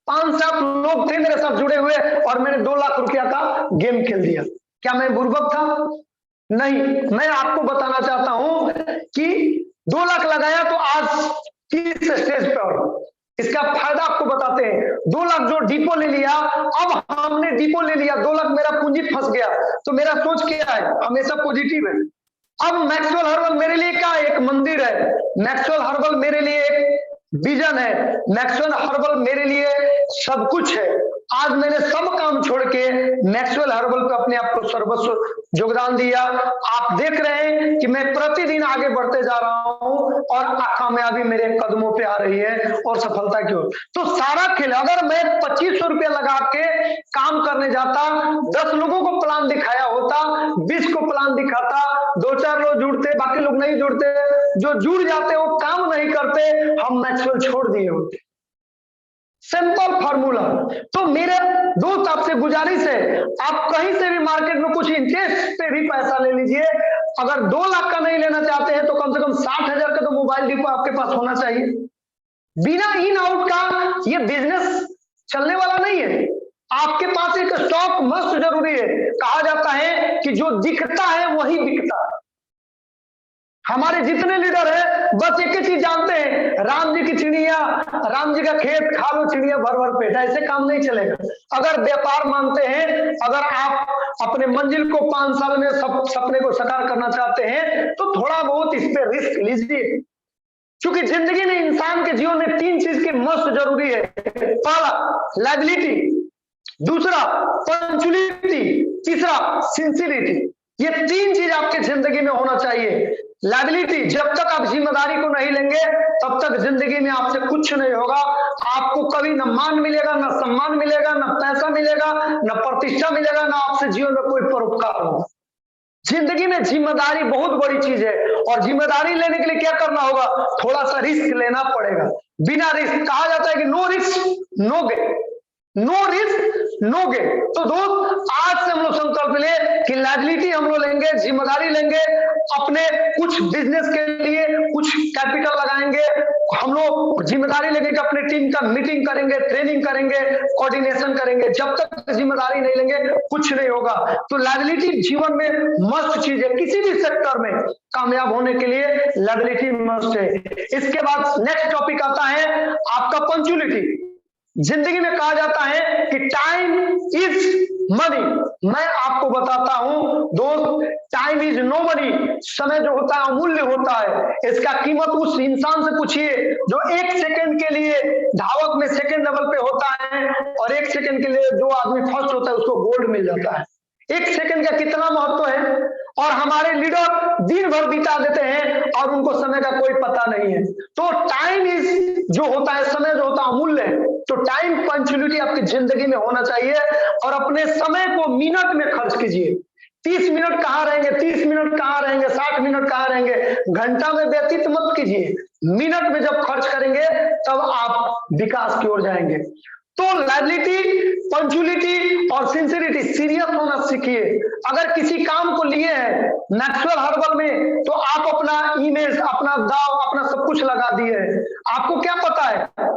5-7 लोग थे मेरे साथ जुड़े हुए और मैंने 2 लाख रुपया का गेम खेल दिया। क्या मैं बुर्बक था? नहीं। मैं आपको बताना चाहता हूं कि 2 लाख लगाया तो आज किस स्टेज पर, इसका फायदा आपको बताते हैं। 2 लाख जो डिपो ले लिया, अब हमने डिपो ले लिया, 2 लाख मेरा पूंजी फंस गया, तो मेरा सोच क्या है? हमेशा पॉजिटिव है। अब मैक्सवेल हर्बल मेरे लिए क्या? एक मंदिर है। मैक्सवेल हर्बल मेरे लिए एक विजन है। मैक्सवेल हर्बल मेरे लिए सब कुछ है। आज मैंने सब काम छोड़ के मैक्सवेल हर्बल पे अपने आप को सर्वस्व योगदान दिया। आप देख रहे हैं कि मैं प्रतिदिन आगे बढ़ते जा रहा हूं और कामयाबी मेरे कदमों पे आ रही है और सफलता की ओर। तो सारा खेल, अगर मैं 2500 रुपया लगा के काम करने जाता, 10 लोगों को प्लान दिखाया होता, 20 को प्लान दिखाता, 2-4 लोग जुड़ते, बाकी लोग नहीं जुड़ते। जो जुड़ जाते वो काम नहीं करते, हम मैक्सवेल छोड़ दिए होते। Simple formula. तो मेरे दोस्त आपसे गुजारिश है, आप कहीं से भी मार्केट में कुछ इंटरेस्ट पे भी पैसा ले लीजिए। अगर 2 लाख का नहीं लेना चाहते हैं तो कम से कम 60,000 का तो मोबाइल डिपो आपके पास होना चाहिए। बिना इन आउट का ये बिजनेस चलने वाला नहीं है। आपके पास एक स्टॉक मस्त जरूरी है। कहा जाता है कि जो दिखता है वही बिकता है। हमारे जितने लीडर हैं बस एक ही चीज जानते हैं, राम जी की चिड़िया, राम जी का खेत, खा लो चिड़िया भर भर पेट। ऐसे काम नहीं चलेगा। अगर व्यापार मानते हैं, अगर आप अपने मंजिल को 5 साल में सब सपने को साकार करना चाहते हैं तो थोड़ा बहुत इस पे रिस्क लीजिए। क्योंकि जिंदगी में, इंसान के जीवन में 3 चीज की मस्त जरूरी है। पहला लायबिलिटी, दूसरा पंचुअलिटी, तीसरा सिंसियरिटी। ये 3 चीज आपके जिंदगी में होना चाहिए। लायबिलिटी, जब तक आप जिम्मेदारी को नहीं लेंगे तब तक जिंदगी में आपसे कुछ नहीं होगा। आपको कभी न मान मिलेगा, न सम्मान मिलेगा, न पैसा मिलेगा, न प्रतिष्ठा मिलेगा, न आपसे जीवन में कोई परोपकार होगा। जिंदगी में जिम्मेदारी बहुत बड़ी चीज है और जिम्मेदारी लेने के लिए क्या करना होगा? थोड़ा सा रिस्क लेना पड़ेगा। बिना रिस्क, कहा जाता है कि no risk no gain, no risk no gain. तो दोस्त, आज से हम लोग संकल्प ले कि लायबिलिटी हम लोग लेंगे, जिम्मेदारी लेंगे, अपने कुछ बिजनेस के लिए कुछ कैपिटल लगाएंगे। हम लोग जिम्मेदारी लेंगे कि अपने टीम का मीटिंग करेंगे, ट्रेनिंग करेंगे, कोऑर्डिनेशन करेंगे। जब तक जिम्मेदारी नहीं लेंगे कुछ नहीं होगा। तो लायबिलिटी जीवन में मस्त चीज है। किसी भी सेक्टर में कामयाब होने के लिए लायबिलिटी मस्ट है। इसके बाद नेक्स्ट टॉपिक आता है आपका पंचुअलिटी। जिंदगी में कहा जाता है कि टाइम इज मनी। मैं आपको बताता हूं दोस्त, टाइम इज नो मनी। समय जो होता है अमूल्य होता है। इसका कीमत उस इंसान से पूछिए जो 1 सेकंड के लिए धावक में सेकंड लेवल पे होता है और 1 सेकंड के लिए जो आदमी फर्स्ट होता है उसको गोल्ड मिल जाता है। 1 सेकंड का कितना महत्व है? और हमारे लीडर दिन भर बिता देते हैं और उनको समय का कोई पता नहीं है। तो टाइम इज जो होता है, समय जो होता है अमूल्य है। तो टाइम पंक्चुअलिटी आपकी जिंदगी में होना चाहिए और अपने समय को मिनट में खर्च कीजिए। 30 मिनट कहाँ रहेंगे, 30 मिनट कहाँ रहेंगे, 60 मिनट कहाँ रहेंगे, घंटा में व्यतीत मत कीजिए। मिनट में जब खर्च करेंगे तब आप विकास की ओर जाएंगे। तो लायबिलिटी, पंक्चुअलिटी और सिंसियरिटी, सीरियस होना सीखिए। अगर किसी काम को लिए हैं मैक्सवेल हर्बल में, तो आप अपना इमेज, अपना दाव, अपना सब कुछ लगा दिए हैं। आपको क्या पता है,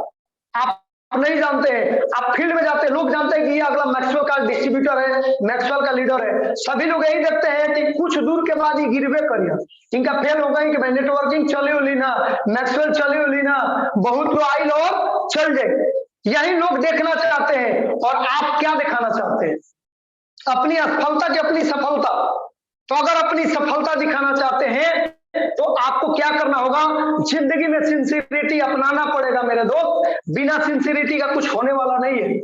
आप नहीं जानते हैं। आप फील्ड में जाते हैं, लोग जानते हैं कि ये अगला मैक्सवेल का डिस्ट्रीब्यूटर है, मैक्सवेल का लीडर है। सभी लोग यही देखते हैं कि कुछ दूर के बाद ही गिरवे करिए, इनका फेल हो गई कि भाई नेटवर्किंग चले उली ना, मैक्सवेल चले उली ना, बहुत लोग आई और चल जाए। यही लोग देखना चाहते हैं। और आप क्या दिखाना चाहते हैं? अपनी असफलता की अपनी सफलता। तो अगर अपनी सफलता दिखाना चाहते हैं तो आपको क्या करना होगा? जिंदगी में सिंसियरिटी अपनाना पड़ेगा मेरे दोस्त। बिना सिंसियरिटी का कुछ होने वाला नहीं है,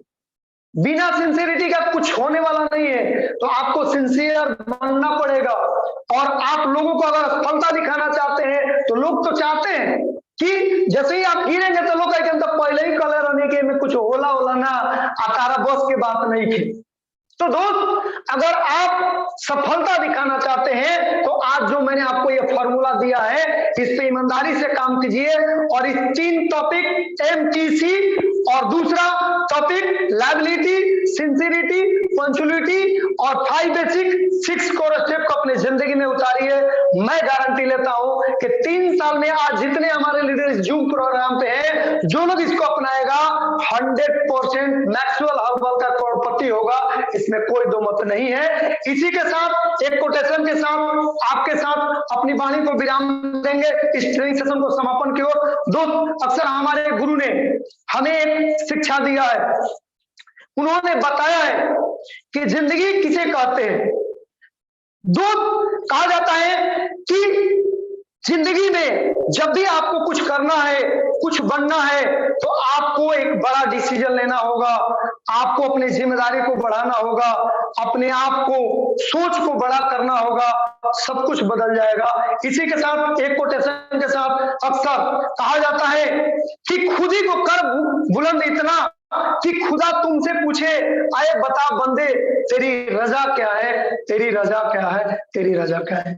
बिना सिंसियरिटी का कुछ होने वाला नहीं है। तो आपको सिंसियर बनना पड़ेगा। और आप लोगों को अगर सफलता दिखाना चाहते हैं तो लोग तो चाहते हैं कि जैसे ही आप गिरेंगे तो लोग कहेंगे तो पहले ही कलर होने के में कुछ होला ना, अकारा बस की बात नहीं थी। तो दोस्त, अगर आप सफलता दिखाना चाहते हैं तो आज जो मैंने आपको ये फॉर्मूला दिया है, इस पे ईमानदारी से काम कीजिए। और इस 3 टॉपिक एमटीसी और दूसरा टॉपिक लायबिलिटी, सिंसियरिटी, पंक्चुअलिटी और 5 बेसिक 6 कोर स्टेप को अपनी जिंदगी में उतारिए। मैं गारंटी लेता हूं कि 3 साल में आज जितने हमारे लीडर जूम प्रोग्राम पे हैं, जो लोग इसको अपनाएगा 100% मैक्सवेल हर्बल का करोड़पति होगा, इसमें कोई दो मत नहीं है। इसी के साथ एक कोटेशन के साथ आपके साथ अपनी वाणी को विराम देंगे, इस ट्रेनिंग सेशन को समापन की ओर। दोस्त, अक्सर हमारे गुरु ने हमें एक शिक्षा दिया है, उन्होंने बताया है कि जिंदगी किसे कहते हैं। दोस्त, कहा जाता है कि जिंदगी में जब भी आपको कुछ करना है, कुछ बनना है, तो आपको एक बड़ा डिसीजन लेना होगा, आपको अपनी जिम्मेदारी को बढ़ाना होगा, अपने आप को, सोच को बड़ा करना होगा, सब कुछ बदल जाएगा। इसी के साथ एक कोटेशन के साथ अक्सर कहा जाता है कि खुद ही को कर बुलंद इतना कि खुदा तुमसे पूछे, आए बता बंदे तेरी रजा क्या है, तेरी रजा क्या है, तेरी रजा क्या है।